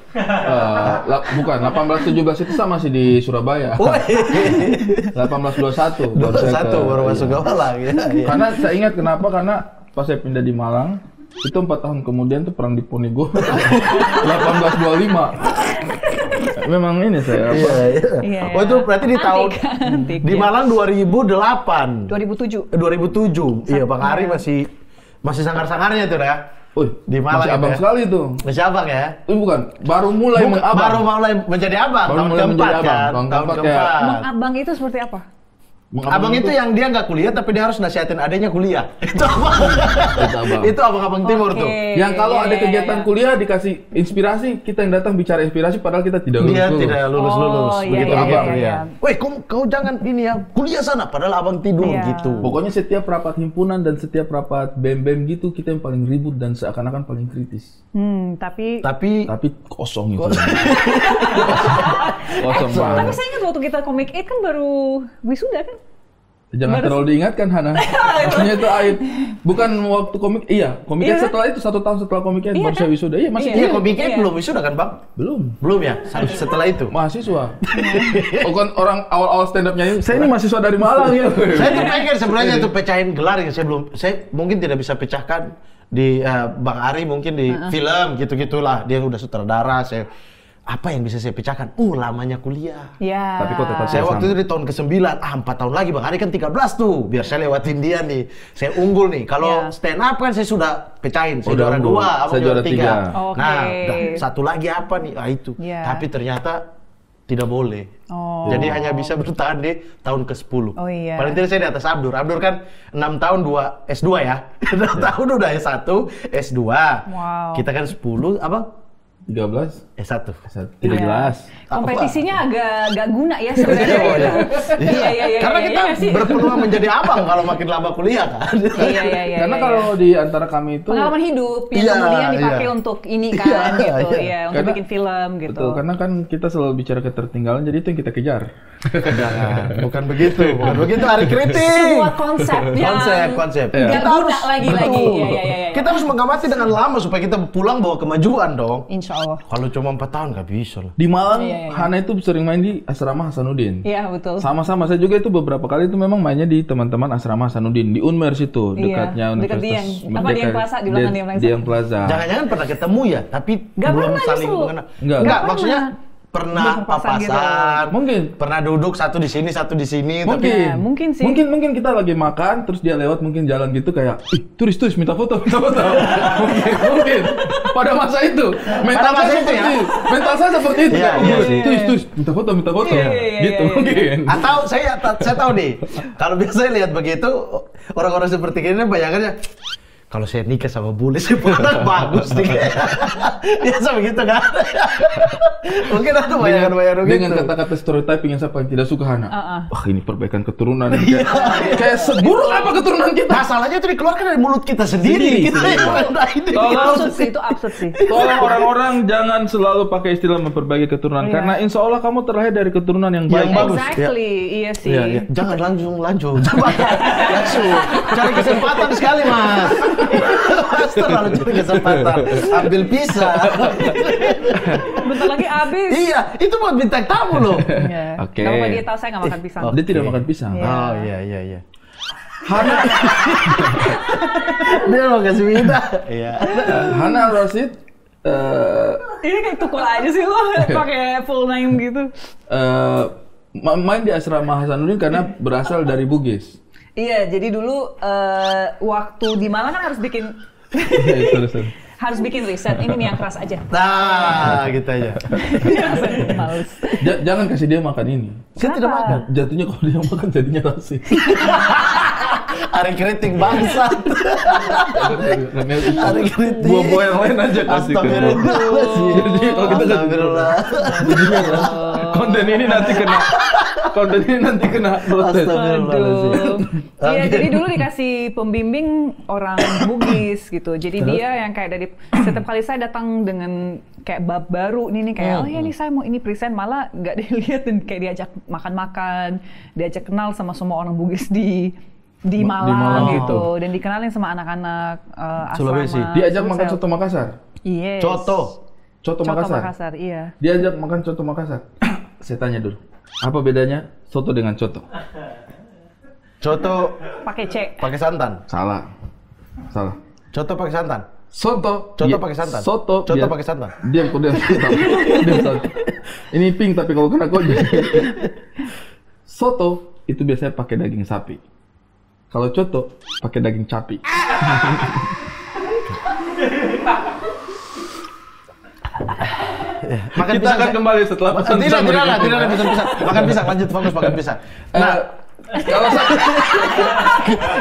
Bukan, 18-17 itu sama sih di Surabaya. 18-21 baru masuk ke Malang ya. Karena saya ingat kenapa, karena pas saya pindah di Malang, itu 4 tahun kemudian tuh perang di Ponegoro. 1825. Memang ini saya apa? Iya. Oh itu berarti di tahun di Malang 2008. 2007. 2007. Iya, Bang Ari masih sangar-sangarnya tuh ya. Di Malang masih abang ya? Sekali tuh. Masih abang ya? Bukan, baru mulai baru mulai menjadi abang. Tahun keempat kan? Tahun keempat. Abang itu seperti apa? Abang itu yang dia nggak kuliah tapi dia harus nasihatin adanya kuliah. Itu abang. Itu abang-abang timur tuh. Yang kalau ada kegiatan kuliah dikasih inspirasi, kita yang datang bicara inspirasi padahal kita tidak lulus. Dia tidak lulus. Begitu abang. Iya. Weh, kau jangan ini ya kuliah sana padahal abang tidur gitu. Pokoknya setiap rapat himpunan dan setiap rapat BEM gitu kita yang paling ribut dan seakan-akan paling kritis. Tapi kosong itu. Kosong banget. Tapi saya ingat waktu kita Comic 8 kan baru wisuda kan? Jangan terlalu diingatkan Hana. Maksudnya itu aib. Bukan waktu Comic 8 setelah itu 1 tahun setelah Comic 8 baru saya wisuda. Iya masih. Iya Comic 8 belum wisuda kan bang? Belum ya. Setelah itu. Mahasiswa. Bukan orang awal-awal stand up nyanyi. Saya ini mahasiswa dari Malang ya. Saya tuh pengen sebenarnya tuh pecahin gelar yang saya mungkin tidak bisa pecahkan di Bang Ari mungkin di film gitu-gitulah. Dia udah sutradara. Apa yang bisa saya pecahkan? Lamanya kuliah. Ya. Tapi kok tetap saya waktu itu di tahun ke-9, 4 tahun lagi Bang Ari kan 13 tuh. Biar saya lewatin dia nih. Saya unggul nih. Kalau stand up kan saya sudah pecahin. Saya juara 2, abang juara 3. Nah, satu lagi apa nih? Itu. Tapi ternyata tidak boleh. Jadi hanya bisa bertahan di tahun ke-10. Paling tidak saya di atas Abdur. Abdur kan 6 tahun 2 S2 ya. 6 tahun udah S1, S2. Kita kan 10 apa? 13 S1. Tidak jelas. Kompetisinya agak guna ya sebenarnya. Iya. Karena kita berpeluang menjadi abang kalau makin lama kuliah kan. Iya. Karena kalau di antara kami itu pengalaman hidup yang kemudian dipakai untuk ini kan gitu ya, untuk bikin film gitu. Betul, karena kan kita selalu bicara ketertinggalan jadi itu yang kita kejar. Bukan begitu Hari Kritik. Sebuah konsep. Kita harus lagi. Kita harus mengamati dengan lama supaya kita pulang bawa kemajuan dong. Insya Allah. Kalau cuma 4 tahun nggak bisa lah. Di Malang, Hana itu sering main di asrama Hasanuddin. Iya betul. Sama-sama saya juga itu beberapa kali itu memang mainnya di teman-teman asrama Hasanuddin di Unmers itu dekatnya Universitas Dieng Plaza. Jangan-jangan pernah ketemu ya, tapi belum saling mengenal. Enggak, maksudnya pernah papasan, mungkin pernah duduk satu di sini mungkin sih. Mungkin kita lagi makan terus dia lewat mungkin jalan gitu kayak turis minta foto. mungkin pada masa itu mental saya seperti itu turis minta foto gitu mungkin. Atau saya tahu nih kalau biasanya lihat begitu orang-orang seperti ini bayangannya kalau saya nikah sama bule, saya pulang bagus nih. Biasa begitu kan? Mungkin ada bayangan-bayangan gitu. Dengan kata-kata stereotyping yang saya paling tidak suka, Hana. Wah, ini perbaikan keturunan. Kayak seburuk apa keturunan kita? Masalahnya itu dikeluarkan dari mulut kita sendiri. Itu absurd sih. Tolong orang-orang jangan selalu pakai istilah memperbaiki keturunan. Karena insya Allah kamu terlahir dari keturunan yang baik. Exactly, iya sih. Jangan langsung. Langsung. Cari kesempatan sekali, Mas. Terlalu cari kesempatan. Ambil pisah. Bentar lagi habis. Iya, itu buat bintang tamu loh. Oke. Kalau dia tahu saya nggak makan pisang. Dia tidak makan pisang. Oh iya. Hana. Dia mau kasih minta. Iya. Hana Rasid. Ini kayak tukul aja sih lo pakai full name gitu. Main di asrama Hasanuddin karena berasal dari Bugis. Iya, jadi dulu waktu di Malang kan harus bikin harus bikin riset. Ini mie yang keras aja. Nah, gitu aja. Males. Jangan kasih dia makan ini. Saya tidak makan. Jatuhnya kalau dia makan jadinya rasis. Hari Kritik bangsat. Hari Kritik. Buah-buah yang lain aja kasih ke dia. Jadi kalau kita konten ini nanti kena protes. Iya, jadi dulu dikasih pembimbing orang Bugis gitu. Jadi dia yang kayak dari setiap kali saya datang dengan kayak bab baru nih kayak ini saya mau ini present, malah nggak dilihat dan kayak diajak makan-makan, diajak kenal sama semua orang Bugis di Malang gitu, dan dikenalin sama anak-anak asrama. Sulawesi. Diajak makan soto Makassar. Yes. Coto Makassar. Iya. Diajak makan coto Makassar. Saya tanya dulu, apa bedanya soto dengan coto? Coto pakai C. Pakai santan. Salah. Coto pakai santan. Coto pakai santan. Coto pakai santan. Diam. Ini pink tapi kalau kena kode. Soto itu biasanya pakai daging sapi. Kalau coto pakai daging capi. Makan kita akan kembali setelah pesan. Tidak ada pesan-pesan. Makan pisang, lanjut fokus makan pisang. Nah, Kalau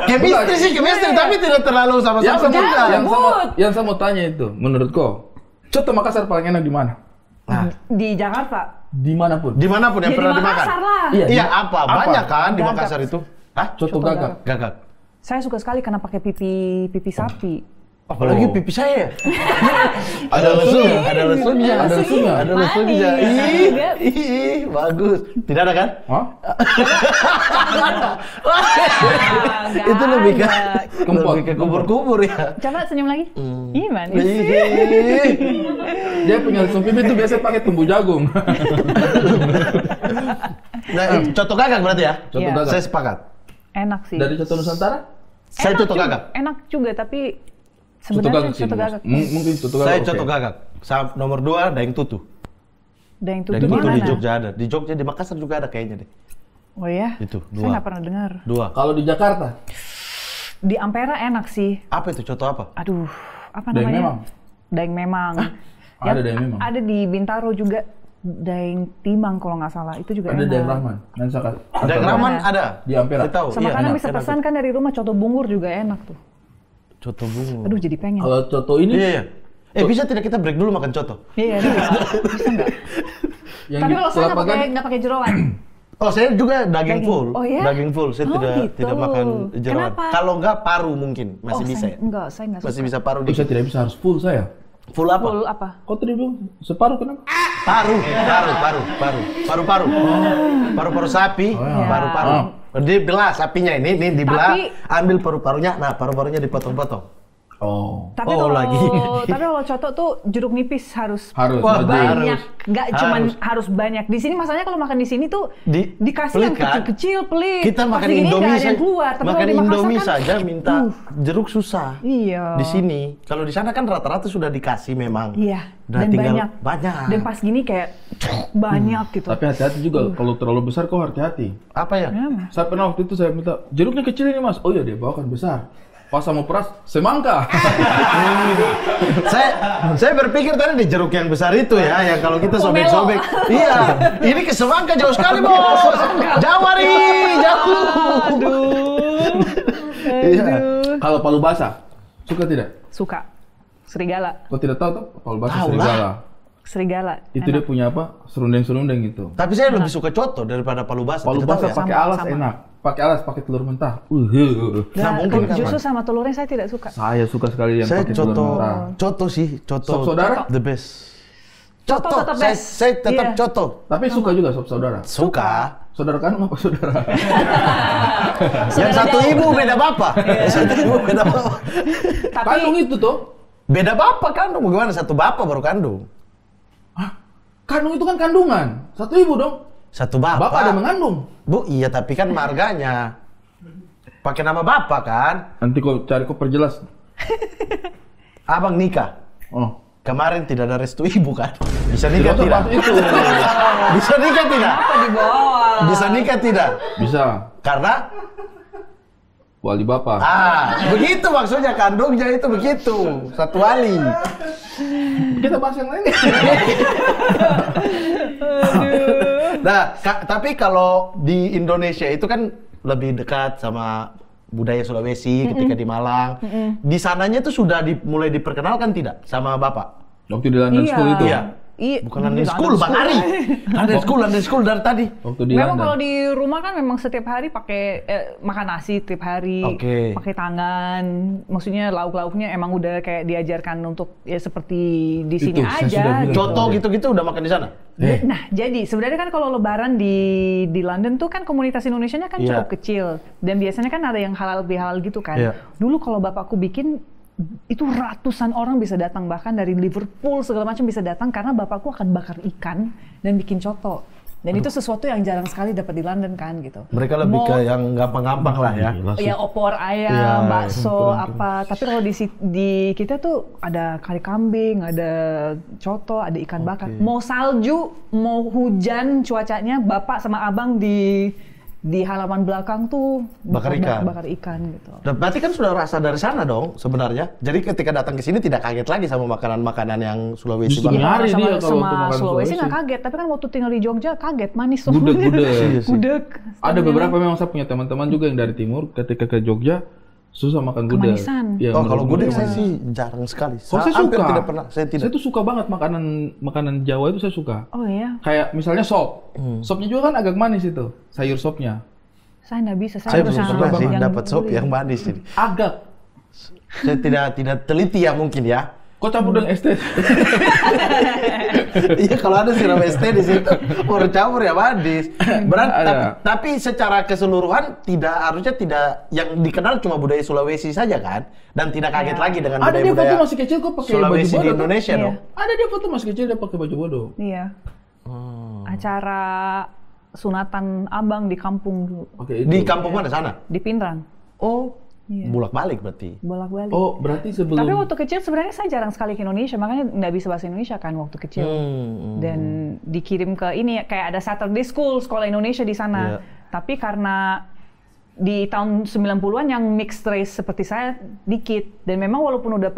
chemistry tapi tidak terlalu sama-sama juga. Yang saya mau tanya itu, menurut kau, coto Makassar paling enak di mana? Di Jakarta. Dimanapun yang pernah dimakan. Iya, apa? Banyak kan di Makassar itu. Hah? Coto gagak. Saya suka sekali karena pakai pipi sapi. Apalagi pipi saya. Ada lesungnya. Ih, bagus. Tidak ada kan? Hah? Itu lebih ke kubur-kubur ya. Coba senyum lagi. Ih, manis. Dia punya lesung pipi itu biasa pakai tumbuh jagung. Nah, coto gagak berarti ya? Coto gagak. Saya sepakat. Enak sih. Dari coto Nusantara? Saya coto gagak. Enak juga, tapi sebenarnya coto gagak. Mungkin coto gagak. Saya coto gagak. Nomor 2 daeng tutu. Daeng tutu di mana? Di Jogja ada. Di Jogja, di Makassar juga ada kayaknya deh. Oh ya? Itu, 2. Saya nggak pernah dengar. 2. Kalau di Jakarta? Di Ampera enak sih. Apa itu coto apa? Aduh, apa namanya? Daeng memang. Ada daeng memang. Ada di Bintaro juga. Daeng Timang kalau nggak salah, itu juga ada enak. Daeng Rahman. Daeng Rahman ada di Ampera. Sama karena bisa pesan kan dari rumah, coto bungur juga enak tuh. Coto bungur. Aduh, jadi pengen. Kalau coto ini? Iya. Bisa tidak kita break dulu makan coto? Iya, bisa nggak? Tapi kalau saya nggak pakai jeroan. Oh, saya juga daging full. Oh ya? Daging full. Saya tidak makan jeroan. Kalau nggak paru mungkin masih bisa ya. Saya nggak suka. Masih bisa paru. Saya tidak bisa, harus full saya. Full apa? Full apa? Kau tadi bilang separuh kenapa? Paru sapi, paru-paru. Dibelah sapinya ini dibelah, ambil paru-parunya, nah paru-parunya dipotong-potong. Tapi kalau coto tuh jeruk nipis harus banyak, nggak cuman harus banyak. Di sini masalahnya kalau makan di sini tuh dikasih yang kecil-kecil pelit. Kita makan Indomie saja minta jeruk susah. Iya. Di sini, kalau di sana kan rata-rata sudah dikasih memang. Iya. Dan tinggal banyak. Dan pas gini kayak banyak gitu. Tapi hati-hati juga kalau terlalu besar kau hati-hati. Apa ya? Saya pernah waktu itu saya minta jeruknya kecil ini mas. Oh iya dia bawakan besar. Pas sama peras, semangka. saya berpikir tadi di jeruk yang besar itu ya, yang kalau kita sobek-sobek. Iya, ini ke semangka jauh sekali bos. Jauh. Iya. Kalau palu basah, suka tidak? Suka. Serigala. Kau tidak tahu tuh palu basah serigala? Serigala. Itu dia punya apa? Serundeng-serundeng gitu. Tapi saya lebih suka coto daripada palu basah. Palu basah pakai alas enak. Pakai alas, pakai telur mentah. Nah, mungkin justru sama telurnya saya tidak suka. Saya suka sekali yang pakai telur mentah. Coto sih, coto. Sop saudara? The best. Coto tetap best. Saya tetap coto. Tapi suka juga sop saudara? Suka. Saudara kandung apa saudara? Yang satu ibu beda bapak. Satu ibu beda bapak. Kandung itu tuh? Beda bapak kandung. Bagaimana satu bapak baru kandung? Hah? Kandung itu kan kandungan. Satu ibu dong? Satu bapak. Bapak ada mengandung? Bu, iya tapi kan marganya. Pakai nama bapak kan? Nanti kau cari kau perjelas. Abang nikah. Oh. Kemarin tidak ada restu ibu kan? Bisa nikah tidak? Itu. Bisa nikah tidak? Apa di bawah? Bisa nikah tidak? Bisa. Karena? Wali bapak. Begitu maksudnya kandungnya itu begitu. Satu wali. Kita bahas yang lain. Nah, tapi kalau di Indonesia itu kan lebih dekat sama budaya Sulawesi ketika di Malang. Di sananya tuh sudah mulai diperkenalkan tidak sama Bapak? Waktu di London School itu? Iya. Bukan London School, Bang Ari. London School dari tadi. Waktu di memang London. kalau di rumah kan memang setiap hari pakai makan nasi setiap hari, pakai tangan. Maksudnya lauk-lauknya emang udah kayak diajarkan untuk ya seperti di sini aja. Coto gitu-gitu udah makan di sana? Nah, jadi sebenarnya kan kalau lebaran di London tuh kan komunitas Indonesianya kan cukup kecil. Dan biasanya kan ada yang halal bihalal gitu kan. Dulu kalau bapakku bikin itu ratusan orang bisa datang, bahkan dari Liverpool segala macam bisa datang karena bapakku akan bakar ikan dan bikin coto. Dan itu sesuatu yang jarang sekali dapat di London kan gitu. Mereka lebih ke yang gampang-gampang lah ya. Ya opor ayam, bakso, apa. Tapi kalau di kita tuh ada kari kambing, ada coto, ada ikan bakar. Mau salju, mau hujan cuacanya, bapak sama abang di di halaman belakang tuh bakar ikan gitu. Berarti kan sudah rasa dari sana dong sebenarnya. Jadi ketika datang ke sini tidak kaget lagi sama makanan-makanan yang Sulawesi banget. Sama Sulawesi nggak kaget, tapi kan waktu tinggal di Jogja kaget manis. Gudeg. Ada beberapa memang saya punya teman-teman juga yang dari timur ketika ke Jogja susah makan gudeg. Ya, kalau gudeg saya sih jarang sekali. Saya suka. Tidak pernah. Saya tuh suka banget makanan Jawa itu saya suka. Oh iya. Kayak misalnya sop. Sopnya juga kan agak manis itu, sayur sopnya. Saya nggak bisa. Saya belum pernah sih dapat sop yang manis ini. Agak. Saya tidak teliti ya mungkin ya. Kok campur dengan ST? Iya kalau ada sirup ST di situ, baru campur ya manis. Tapi secara keseluruhan harusnya tidak yang dikenal cuma budaya Sulawesi saja kan, dan tidak kaget lagi dengan budaya-budaya. Ada dia foto masih kecil kok pakai Sulawesi baju bodoh di Indonesia dong. Ada dia foto masih kecil dia pakai baju bodoh. Iya. Acara sunatan abang di kampung dulu. Di kampung mana sana? Di Pinrang. Oh. Iya. Bolak-balik berarti? Bolak-balik. Oh, berarti sebelum... Tapi waktu kecil sebenarnya saya jarang sekali ke Indonesia, makanya nggak bisa bahasa Indonesia kan waktu kecil. Dan dikirim ke ini, kayak ada Saturday School, sekolah Indonesia di sana. Yeah. Tapi karena di tahun 90-an yang mixed race seperti saya dikit. Dan memang walaupun udah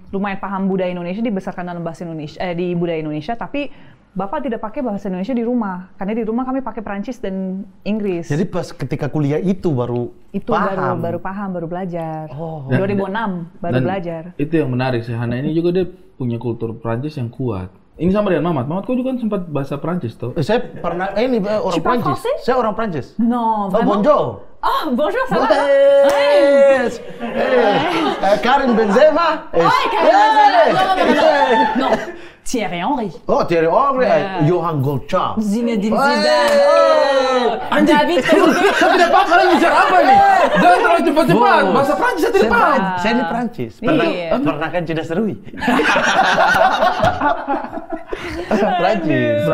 lumayan paham budaya Indonesia, dibesarkan dalam bahasa Indonesia, di budaya Indonesia, tapi Bapak tidak pakai bahasa Indonesia di rumah, karena di rumah kami pakai Perancis dan Inggris. Jadi pas ketika kuliah itu baru paham, baru belajar. 2006 baru belajar. Itu yang menarik sih, Hana ini juga dia punya kultur Perancis yang kuat. Ini sama dengan Mamat. Mamat kau juga kan sempat bahasa Perancis tuh? Saya pernah, ini orang Perancis. Saya orang Perancis. No, bonjour. Oh, bonjour, ça va? Karim Benzema. Karim Benzema. Non. Thierry Henry. Oh, Thierry Henry. Johan Golcap. Zinedine Zidane. David Saya tidak paham kalian bicara apa nih? Jangan terlalu cepat-cepat. Bahasa Prancis saya tidak paham. Saya ini Prancis. Pernah kan tidak serui. Prancis.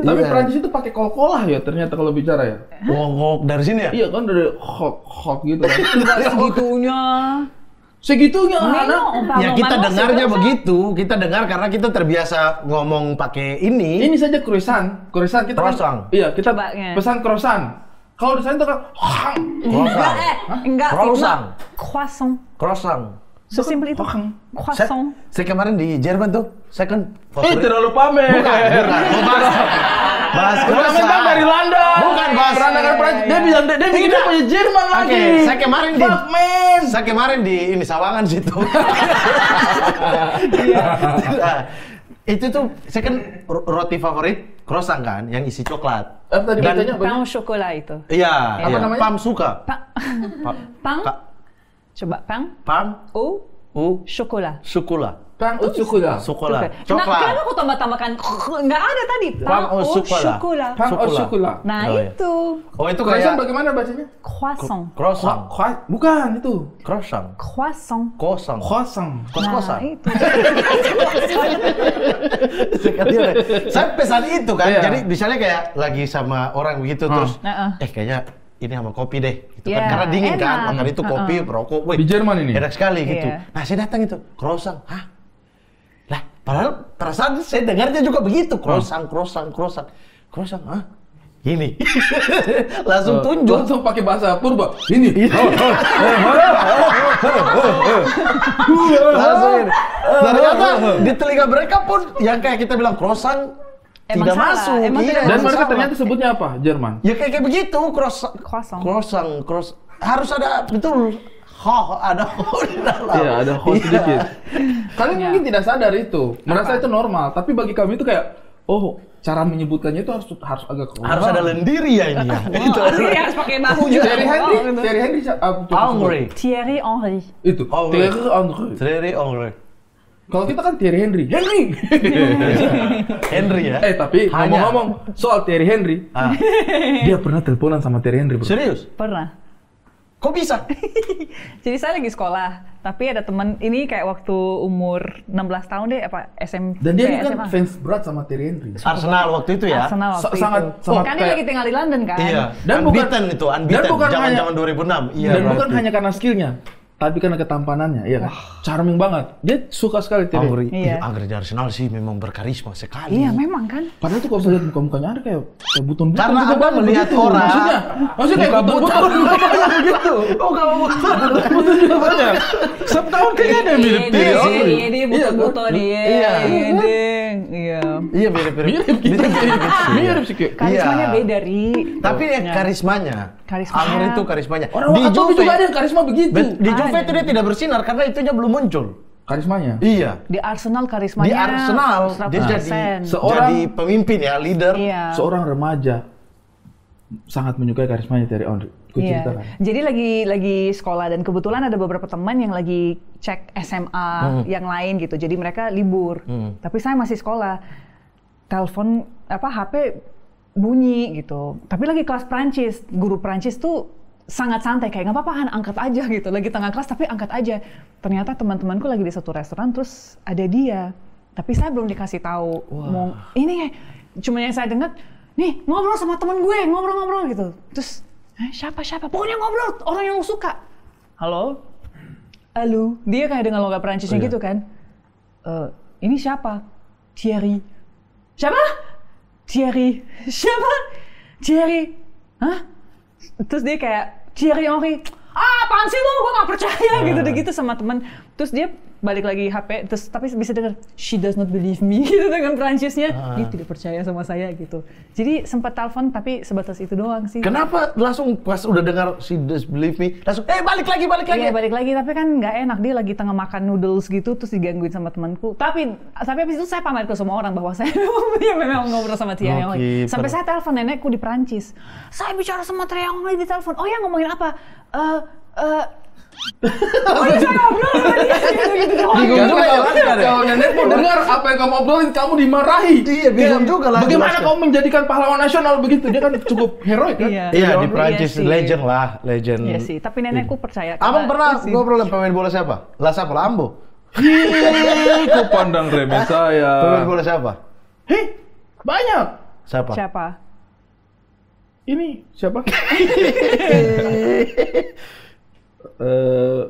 Tapi Prancis itu pakai kol-kolah ya ternyata kalau bicara ya. Ngok dari sini ya? Iya kan dari hok gitu kan. Segitunya. Ya kita dengarnya begitu, kita dengar karena kita terbiasa ngomong pakai ini. Ini saja croissant kita croissant. Kan, iya kita pesan croissant. Kalau di sana itu kan enggak croissant. Sesimpel itu. Croissant. Saya kemarin di Jerman tuh, saya kan terlalu pamer. Bahas croissant dari Landa. Bukan bahas Prancis. Dia bilang dia bikin dia punya Jerman lagi. Saya kemarin di ini Sawangan situ. Itu tuh saya kan roti favorit croissant kan yang isi coklat. Tadi bacanya pain chocolat itu. Iya, apa namanya? Pam suka. Pang. Coba pang chocolat. Pain au chocolat. Kenapa kau tambahkan? Nggak ada tadi. Pain au chocolat. Pain au chocolat. Nah itu. Oh itu croissant kayak bagaimana bacanya? Croissant. Bukan itu. Croissant. Nah itu. Saya pesan itu kan. Jadi misalnya kayak lagi sama orang begitu terus, kayaknya ini sama kopi deh, gitu kan. Karena dingin kan, makan itu kopi, rokok. Di Jerman ini? Enak sekali gitu. Nah saya datang itu, croissant. Lah, padahal perasaan saya dengarnya juga begitu. Croissant. Ini. Langsung tunjuk. Langsung pakai bahasa purba. Ini. Langsung ini. Ternyata di telinga mereka pun yang kayak kita bilang croissant tidak masuk. Dan mereka ternyata sebutnya apa? Jerman. Ya kayak begitu, croissant. Harus ada betul. Ada di dalam. Iya, ada sedikit. Kalian mungkin tidak sadar itu, merasa itu normal, tapi bagi kami itu kayak, cara menyebutkannya itu harus agak harus ada lendiri ya ini ya. Itu harus pakai bahu juga. Thierry Henry. Itu. Thierry Henry. Kalau kita kan Thierry Henry. Henry ya. Tapi ngomong-ngomong soal Thierry Henry, dia pernah teleponan sama Thierry Henry, bro. Serius? Pernah. Kok bisa? Jadi saya lagi sekolah, tapi ada teman ini kayak waktu umur 16 tahun deh, SMP. Dan dia kan fans berat sama Thierry Henry. Arsenal waktu itu ya? Arsenal waktu itu. Kan dia lagi tinggal di London kan? Iya. Dan unbeaten, zaman 2006. Iya. Dan bukan hanya karena skillnya. tapi karena ketampanannya, iya kan? Charming banget. Dia suka sekali Tere. Angri di Arsenal sih memang berkarisma sekali. Iya, memang kan. Padahal tuh kalau saya lihat muka-mukanya ada kayak butun-butun. Karena Anda melihat orang. Maksudnya kayak butun-butun gitu. Oh, kamu butun juga banyak. Setiap tahun kayaknya ada yang mirip Tere. Dia butun-butun dia. Iya, mirip sih kayak. Karismanya beda, Ri. Tapi karismanya. Angri itu karismanya. Orang di Juve juga ada yang karisma begitu. Di Juve itu dia tidak bersinar karena itunya belum muncul. Karismanya? Iya. Di Arsenal karismanya. Di Arsenal dia jadi pemimpin ya, leader. Iya. Seorang remaja sangat menyukai karismanya Tere Henry. Iya. Jadi lagi sekolah dan kebetulan ada beberapa teman yang lagi cek SMA yang lain gitu. Jadi mereka libur. Tapi saya masih sekolah. Telepon HP bunyi gitu. Tapi lagi kelas Prancis. Guru Prancis tuh sangat santai, kayak nggak apa-apa kan, angkat aja gitu. Lagi tengah kelas tapi angkat aja. Ternyata teman-temanku lagi di satu restoran terus ada dia. Tapi saya belum dikasih tahu. Ini cuma yang saya dengar, nih ngobrol sama teman gue, ngobrol-ngobrol gitu. Terus siapa? Pokoknya ngobrol, orang yang lu suka. Halo? Dia kayak dengan logat Prancisnya gitu kan. Ini siapa? Thierry. Siapa? Thierry. Siapa? Thierry. Hah? Terus dia kayak, Thierry Henry. Apaan sih lu? Gue gak percaya gitu sama teman. Terus dia balik lagi HP, terus tapi bisa dengar, she does not believe me gitu dengan Prancisnya. Dia tidak percaya sama saya gitu. Jadi sempat telepon tapi sebatas itu doang sih. Kenapa langsung pas udah dengar she does believe me, langsung balik lagi? Iya balik lagi, tapi kan nggak enak, dia lagi tengah makan noodles gitu terus digangguin sama temanku. Tapi habis itu saya pamer ke semua orang bahwa saya memang ngobrol sama Thierry Henry. Sampai saya telepon nenekku di Prancis. Saya bicara sama Thierry Henry di telepon. Oh ya, ngomongin apa? Saya ngobrol sama dia bingung juga ya. Kalau nenek mau dengar apa yang kamu obrolin, kamu dimarahi. Iya, bingung juga lah. Bagaimana kamu menjadikan pahlawan nasional begitu? Dia kan cukup heroik kan? Iya, di Prancis legend lah, legend. Iya sih, tapi nenekku percaya. Abang pernah ngobrol dengan pemain bola siapa? Siapa? Lambo. Kau pandang remeh saya. Pemain bola siapa? Banyak. Siapa? Ini siapa?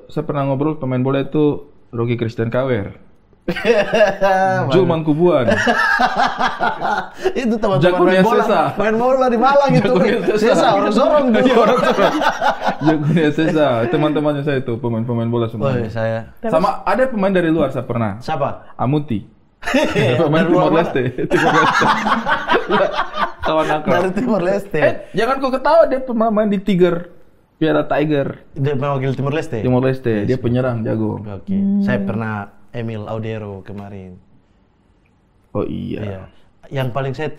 Saya pernah ngobrol pemain bola itu Rocky Christian Kawer, Julman Kubuan, itu teman-teman main bola di Malang itu. Sesa orang sorong dulu. Jagonya Sesa, teman-temannya saya itu pemain bola semua. Sama ada pemain dari luar saya pernah. Siapa? Amuti. Pemain Timor Leste. Kawan aku. Dari Timor Leste. Jangan kau ketawa, dia pemain di Piala Tiger. Dia mewakili Timor Leste? Timor Leste, dia penyerang jago. Oke. Saya pernah Emil Audero kemarin. Oh iya. Yang paling saya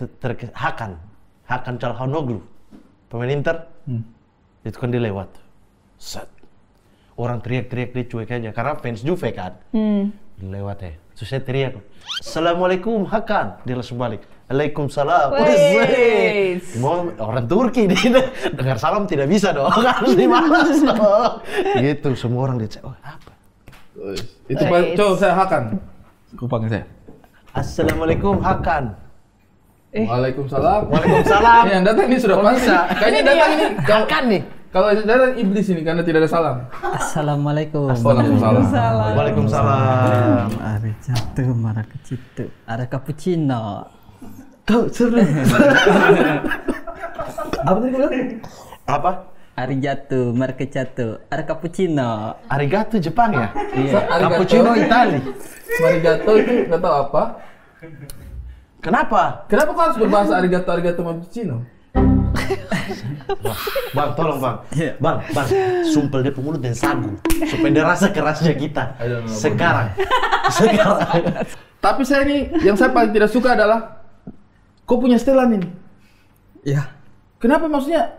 Hakan Calhanoglu, pemain Inter. Itu kan dia lewat. Set. Orang teriak-teriak, dia cuek aja karena fans Juve kan. Lewat ya. Terus saya teriak, Assalamualaikum Hakan. Dia langsung balik, Waalaikumsalam. Orang Turki dia dengar salam tidak bisa dong, harus dibalas dong. Gitu, semua orang dia apa? Itu coba saya Hakan. Kau panggil saya. Assalamualaikum Hakan. Waalaikumsalam. Waalaikumsalam. Yang datang ini sudah pasti. Kayaknya datang ini Hakan nih. Kalau datang iblis ini karena tidak ada salam. Assalamualaikum. Waalaikumsalam. Waalaikumsalam. Ari jatuh marah kecitu. Ada cappuccino. Tuh seru. Apa tadi bilang? Apa? Arigato, markecato, ada cappuccino. Arigato Jepang ya? Iya. Cappuccino Itali. Arigato itu nggak tahu apa. Kenapa? Kenapa kau harus berbahasa arigato cappuccino? Bang, tolong bang. Bang, sumpel dia mulut dan sagu supaya dia rasa kerasnya kita. Sekarang. Tapi saya ini, yang saya paling tidak suka adalah kau punya setelan ini. Iya. Kenapa maksudnya?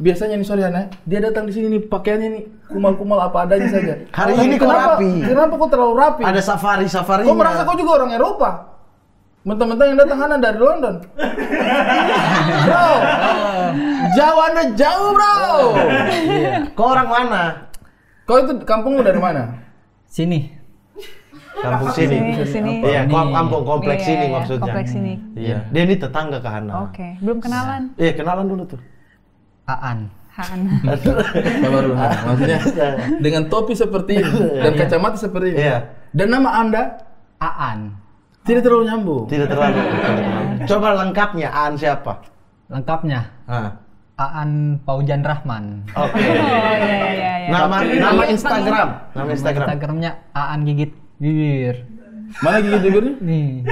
Biasanya nih Soriana, dia datang di sini nih pakaiannya nih kumal-kumal apa adanya saja. Hari ini kau rapi. Kenapa kau terlalu rapi? Ada safari-safarinya. Kau merasa kau juga orang Eropa? Mentang-mentang yang datang Anda dari London. Bro, jauh Anda jauh bro. Kau orang mana? Kau itu kampungmu dari mana? Sini. Kampung sini. Iya, kampung kompleks sini maksudnya. Kompleks sini. Iya. Dia ini tetangga ke Hana. Oke, belum kenalan. Iya, kenalan dulu tuh. Aan, Hana. Baru Hana. Maksudnya dengan topi seperti ini dan kacamata seperti ini. Iya. Dan nama Anda Aan. tidak terlalu nyambung. Tidak terlalu. Coba lengkapnya, Aan siapa? Lengkapnya Aan Paujan Rahman. Oke. Iya. Nama Instagram. Nama Instagram. Instagramnya Aan Gigit Bibir. Mana gigit bibirnya? Nih.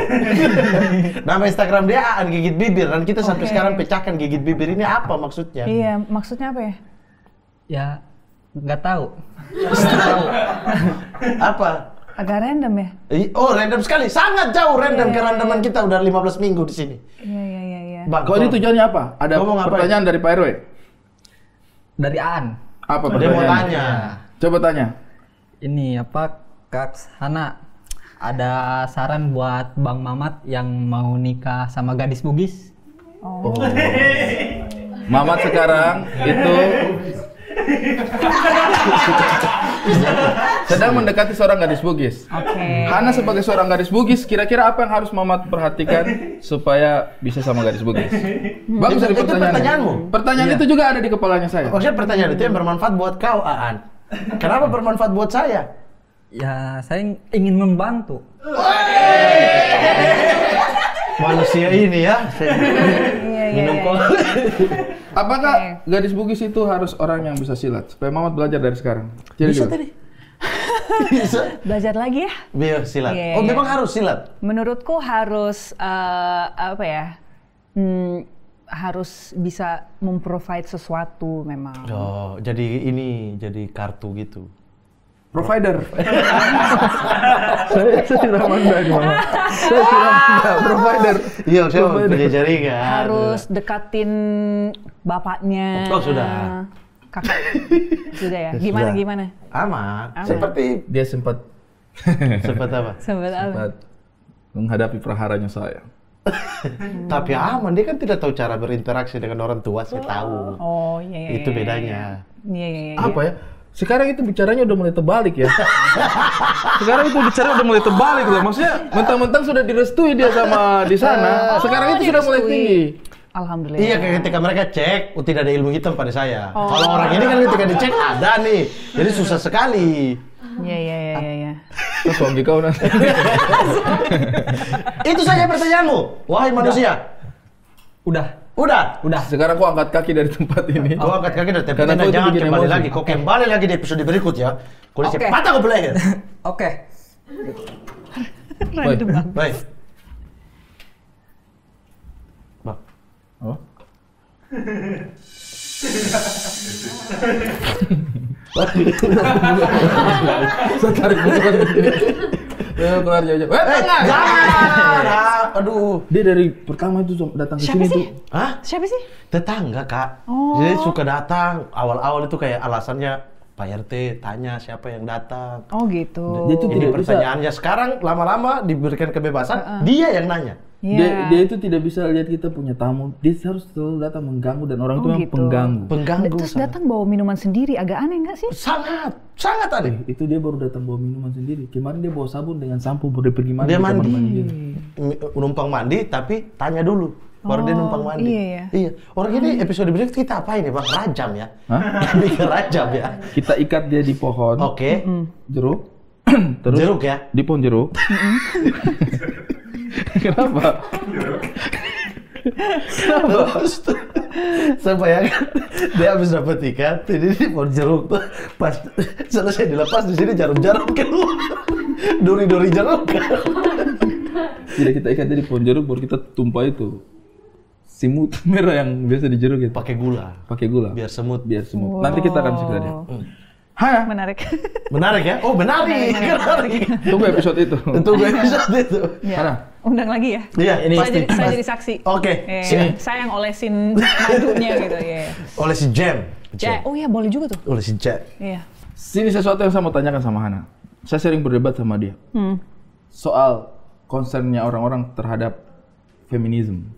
Nama Instagram dia Aan Gigit Bibir, dan kita sampai sekarang pecahkan gigit bibir ini apa maksudnya? Iya, maksudnya apa ya? Ya nggak tahu. Apa? Agak random ya? Oh, random sekali. Sangat jauh random kerandoman kita udah 15 minggu di sini. Iya. Bang, Kok ini tujuannya apa? Ada pertanyaan dari Pak RW? Dari Aan. Apa dia mau pertanyaannya? tanya. Coba tanya. Ini apa Kak Hana? Ada saran buat Bang Mamat yang mau nikah sama gadis Bugis? Oh. Mamat sekarang itu sedang mendekati seorang gadis Bugis. Oke. Hana sebagai seorang gadis Bugis, kira-kira apa yang harus Mamat perhatikan supaya bisa sama gadis Bugis? Bagus dari Itu pertanyaanmu. Pertanyaan itu juga ada di kepalanya saya. Maksudnya pertanyaan itu yang bermanfaat buat kau, Aan. Kenapa bermanfaat buat saya? Ya saya ingin membantu. Manusia ini ya. Minum kopi. Apakah gadis Bugis itu harus orang yang bisa silat? Supaya Mamat belajar dari sekarang. Bisa tadi. Bisa. Belajar lagi ya? Biar silat. Iya. Memang harus silat. Menurutku harus harus bisa memprovide sesuatu memang. Oh, jadi kartu gitu. Provider. saya tidak mandang, Mama. Saya tidak provider. Iya, saya punya jaringan. Harus dekatin bapaknya. Oh, sudah. Kakak. Sudah ya? Sudah. Gimana? Aman. Seperti Dia sempat apa? Sempat menghadapi praharanya saya. Tapi aman, dia kan tidak tahu cara berinteraksi dengan orang tua, saya tahu. Oh, iya. Itu bedanya. Iya. Apa ya? Sekarang itu bicaranya udah mulai terbalik ya. Sekarang itu bicaranya udah mulai terbalik loh. Maksudnya mentang-mentang sudah direstui dia sama di sana. Sekarang itu sudah mulai tinggi. Alhamdulillah. Iya, ketika mereka cek, tidak ada ilmu hitam pada saya. Kalau orang ini kan ketika dicek ada nih, jadi susah sekali. Iya. Terus suami kau nanti. Itu saja pertanyaanmu, wahai manusia. Udah. Sekarang kau angkat kaki dari tempat ini. Kau angkat kaki dari tempat Karena ini, kau itu jangan bikin kembali emosi. lagi. Kau kembali lagi di episode berikutnya. Kau Oke. patah kau leher. Oke. Baik. Bang. Oh. Saya tarik bukan begini. Keluar jauh-jauh. Jangan! Aduh. Dia dari pertama itu datang ke Siapa sini sih? tuh. Hah? Siapa sih? Tetangga, Kak. Oh. Jadi suka datang. Awal-awal itu kayak alasannya Pak RT tanya siapa yang datang. Oh gitu. Dia tuh Ini tidak bisa. pertanyaannya. Sekarang lama-lama diberikan kebebasan, dia yang nanya. Iya. Dia itu tidak bisa lihat kita punya tamu. Dia harus selalu datang mengganggu dan orang itu memang gitu. pengganggu. Pengganggu. Terus sangat. datang bawa minuman sendiri, agak aneh nggak sih? Sangat aneh. Itu dia baru datang bawa minuman sendiri. Kemarin dia bawa sabun dengan sampo baru dia pergi mandi. Dia di kamar mandi. dia. Numpang mandi, tapi tanya dulu. Baru dia numpang mandi. Iya. Orang ini episode berikut kita apa ini, Bang? Rajam ya? Hah? Bikin rajam ya? Kita ikat dia di pohon. Oke. Jeruk. Terus Jeruk ya? di pohon jeruk. Kenapa? Terus saya bayangkan dia habis dapat ikan, jadi di pohon jeruk tuh pas selesai dilepas di sini jarum-jarum keluar, duri-duri jeruk. Jadi kita ikat dia di pohon jeruk baru kita tumpah itu simut merah yang biasa di jeruk gitu. Pakai gula, Pakai gula. biar semut. Wow. Nanti kita akan siksa dia. Hah? Menarik. Menarik ya? Oh menarik. Tunggu episode itu. Tunggu episode itu. Ya. Mana? Undang lagi ya. Iya, ini Saya jadi saksi. Oke, Iya, saya yang olesin madunya gitu ya. oleh si Jam. Oh iya boleh juga tuh. Oleh si Jam. Iya. Sini sesuatu yang saya mau tanyakan sama Hana. Saya sering berdebat sama dia. Soal concernnya orang-orang terhadap feminisme.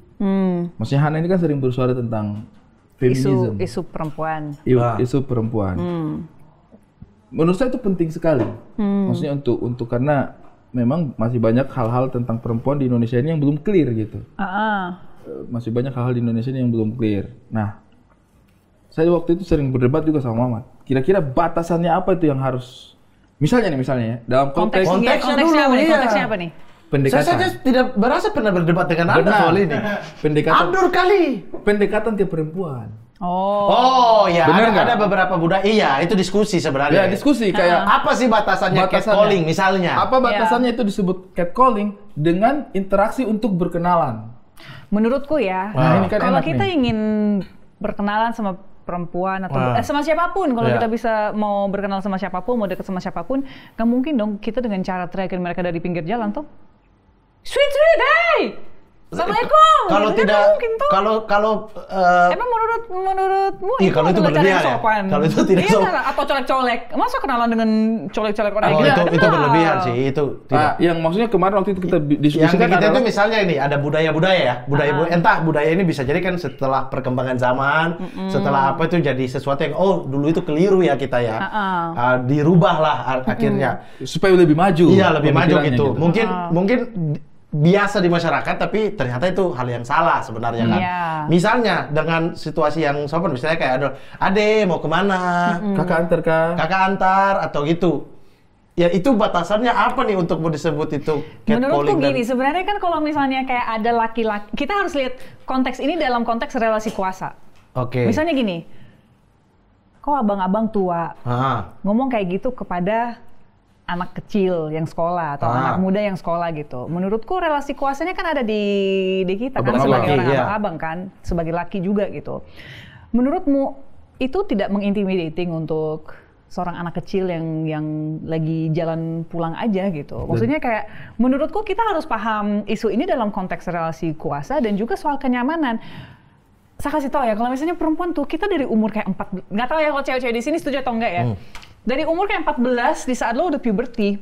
Maksudnya Hana ini kan sering bersuara tentang feminisme. Isu perempuan. Isu perempuan. Menurut saya itu penting sekali. Maksudnya untuk karena memang masih banyak hal-hal tentang perempuan di Indonesia ini yang belum clear gitu. Masih banyak hal-hal di Indonesia ini yang belum clear. Nah, saya waktu itu sering berdebat juga sama Mamat. Kira-kira batasannya apa itu yang harus, misalnya ya, dalam konteksnya apa nih? Pendekatan. Saya saja tidak merasa pernah berdebat dengan Anda soal ini. Pendekatan. Abdur kali. Pendekatan tiap perempuan. Oh ya, bener ada beberapa budaya. Iya, itu diskusi sebenarnya. Ya, diskusi kayak apa sih batasannya catcalling misalnya? Apa batasannya itu disebut catcalling dengan interaksi untuk berkenalan? Menurutku ya, ini kan kalau kita ingin berkenalan sama perempuan atau sama siapapun, kalau kita bisa mau berkenal sama siapapun, mau dekat sama siapapun, nggak mungkin dong kita dengan cara teriakin mereka dari pinggir jalan tuh. Sweet, hey! Assalamualaikum. Kalau gitu tidak, kalau emang menurutmu iya, kalau itu berlebihan ya. Kalau itu tidak sopan. Atau colek-colek. Masa kenalan dengan colek-colek orang gitu? Itu berlebihan sih. Itu tidak. Yang maksudnya kemarin waktu itu kita diskusikan yang kita itu misalnya ini ada budaya-budaya ya. Entah budaya ini bisa jadi kan setelah perkembangan zaman, setelah apa itu jadi sesuatu yang dulu itu keliru ya kita ya. Dirubahlah akhirnya supaya lebih maju. Iya, lebih maju gitu. Mungkin biasa di masyarakat, tapi ternyata itu hal yang salah sebenarnya kan. Misalnya dengan situasi yang sopan, misalnya kayak ade mau kemana, kakak antar atau gitu. Ya itu batasannya apa nih untuk mau disebut itu catcalling? Menurutku gini, sebenarnya kan kalau misalnya kayak ada laki-laki, kita harus lihat konteks ini dalam konteks relasi kuasa. Misalnya gini, kok abang-abang tua ngomong kayak gitu kepada anak kecil yang sekolah atau anak muda yang sekolah gitu. Menurutku relasi kuasanya kan ada di kita kan sebagai orang abang-abang kan, sebagai laki juga gitu. Menurutmu itu tidak mengintimidating untuk seorang anak kecil yang lagi jalan pulang aja gitu? Maksudnya kayak menurutku kita harus paham isu ini dalam konteks relasi kuasa dan juga soal kenyamanan. Saya kasih tahu ya, kalau misalnya perempuan tuh kita dari umur kayak 4, nggak tahu ya kalau cewek-cewek di sini setuju atau enggak ya. Dari umur kayak 14, di saat lo udah puberty,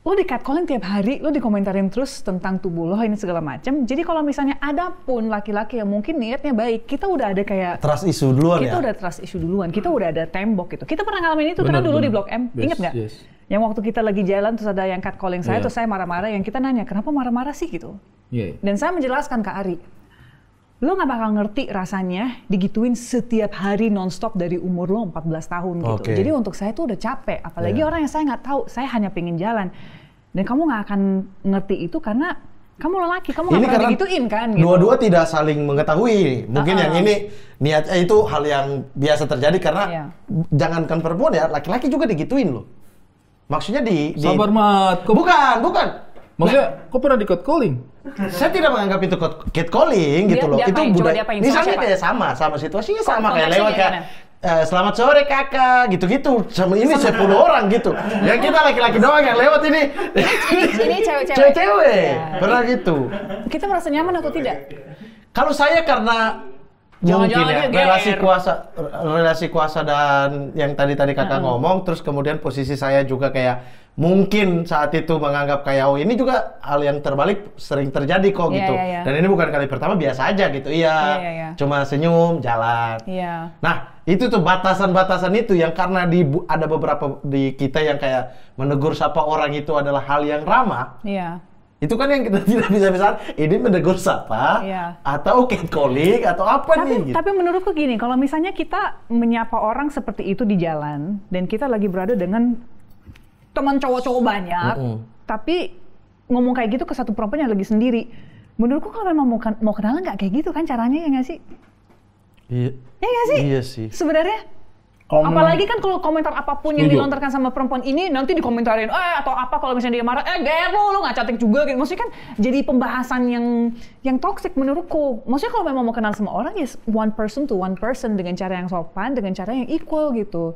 lo di catcalling tiap hari, lo dikomentarin terus tentang tubuh lo, ini segala macam. Jadi kalau misalnya ada pun laki-laki yang mungkin niatnya baik, kita udah ada kayak trust issue duluan kita udah trust issue duluan, kita udah ada tembok gitu. Kita pernah ngalamin itu karena dulu di Blok M, inget nggak? Yang waktu kita lagi jalan terus ada yang catcalling saya, terus saya marah-marah, yang kita nanya, kenapa marah-marah sih gitu? Dan saya menjelaskan ke Ari, lo gak bakal ngerti rasanya digituin setiap hari nonstop dari umur lo 14 tahun gitu. Jadi untuk saya tuh udah capek, apalagi orang yang saya nggak tahu, saya hanya pengen jalan. Dan kamu nggak akan ngerti itu karena kamu lelaki, kamu nggak pernah digituin kan gitu. Dua-dua tidak saling mengetahui. Mungkin yang ini niatnya itu hal yang biasa terjadi karena jangankan perempuan ya, laki-laki juga digituin loh. Maksudnya Sabar Mat. Bukan. Maksudnya, kok pernah di catcalling? Saya tidak menganggap itu catcalling gitu loh. Itu budaya. Misalnya kayak sama situasinya sama kayak lewat kayak selamat sore kakak, gitu-gitu. Sama ini 10 orang gitu. Yang kita laki-laki doang yang lewat ini. Ini cewek-cewek. Pernah gitu. Kita merasa nyaman atau tidak? Kalau saya karena mungkin ya relasi kuasa dan yang tadi kakak ngomong, terus kemudian posisi saya juga kayak mungkin saat itu menganggap kayak ini juga hal yang terbalik sering terjadi kok gitu. Dan ini bukan kali pertama, biasa aja gitu. Cuma senyum, jalan. Nah, itu tuh batasan-batasan itu yang karena ada beberapa di kita yang kayak menegur sapa orang itu adalah hal yang ramah. Itu kan yang kita tidak bisa ini menegur sapa atau catcalling atau apa nih gitu. Tapi menurutku gini, kalau misalnya kita menyapa orang seperti itu di jalan dan kita lagi berada dengan teman cowok-cowok banyak, tapi ngomong kayak gitu ke satu perempuan yang lagi sendiri, menurutku kalau memang mau kenalan nggak kayak gitu kan caranya, ya nggak sih? Iya. Ya nggak sih? Iya sih. Sebenarnya. Apalagi kan kalau komentar apapun yang dilontarkan sama perempuan ini nanti dikomentarin, atau apa kalau misalnya dia marah, gaya lo nggak cantik juga gitu. Maksudnya kan jadi pembahasan yang toxic menurutku. Maksudnya kalau memang mau kenal sama orang ya one person to one person dengan cara yang sopan, dengan cara yang equal gitu.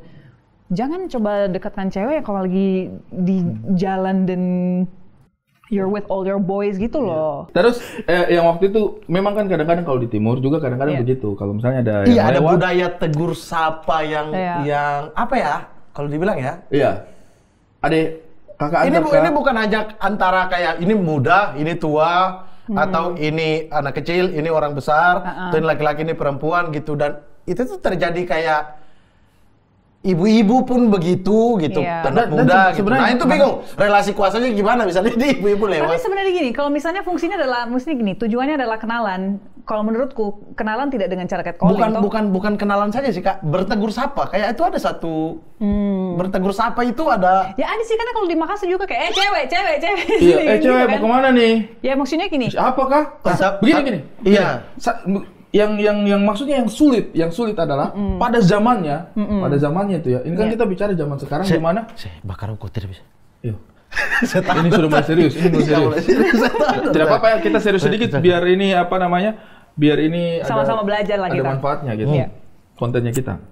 Jangan coba dekatkan cewek kalau lagi di jalan dan you're with all your boys gitu loh. Terus yang waktu itu memang kan kadang-kadang kalau di timur juga kadang-kadang begitu. Kalau misalnya ada yang ada lewat, budaya tegur sapa yang apa ya? Kalau dibilang ya. Iya. Ada kakak ini bukan hanya antara kayak ini muda, ini tua, atau ini anak kecil, ini orang besar, atau ini laki-laki, ini perempuan gitu, dan itu tuh terjadi kayak ibu-ibu pun begitu gitu, anak muda gitu. Nah itu bingung, relasi kuasanya gimana misalnya di ibu-ibu lewat. Tapi sebenarnya gini, kalau misalnya fungsinya adalah, mesti gini, tujuannya adalah kenalan. Kalau menurutku, kenalan tidak dengan cara catcalling. Bukan kenalan saja sih Kak, bertegur sapa. Kayak itu ada satu, bertegur sapa itu ada. Ya ada sih, karena kalau di Makassar juga kayak, cewek. Iya, cewek mau kemana nih? Ya maksudnya gini. Apakah? Begini. Iya. Yang maksudnya yang sulit adalah pada zamannya itu ya. Ini kan kita bicara zaman sekarang di mana? Bakar kutir bisa. Iya. Ini sudah mulai serius. Tidak apa-apa ya, kita serius sedikit biar ini biar ini sama-sama belajar lah ada kita. manfaatnya gitu. Kontennya kita.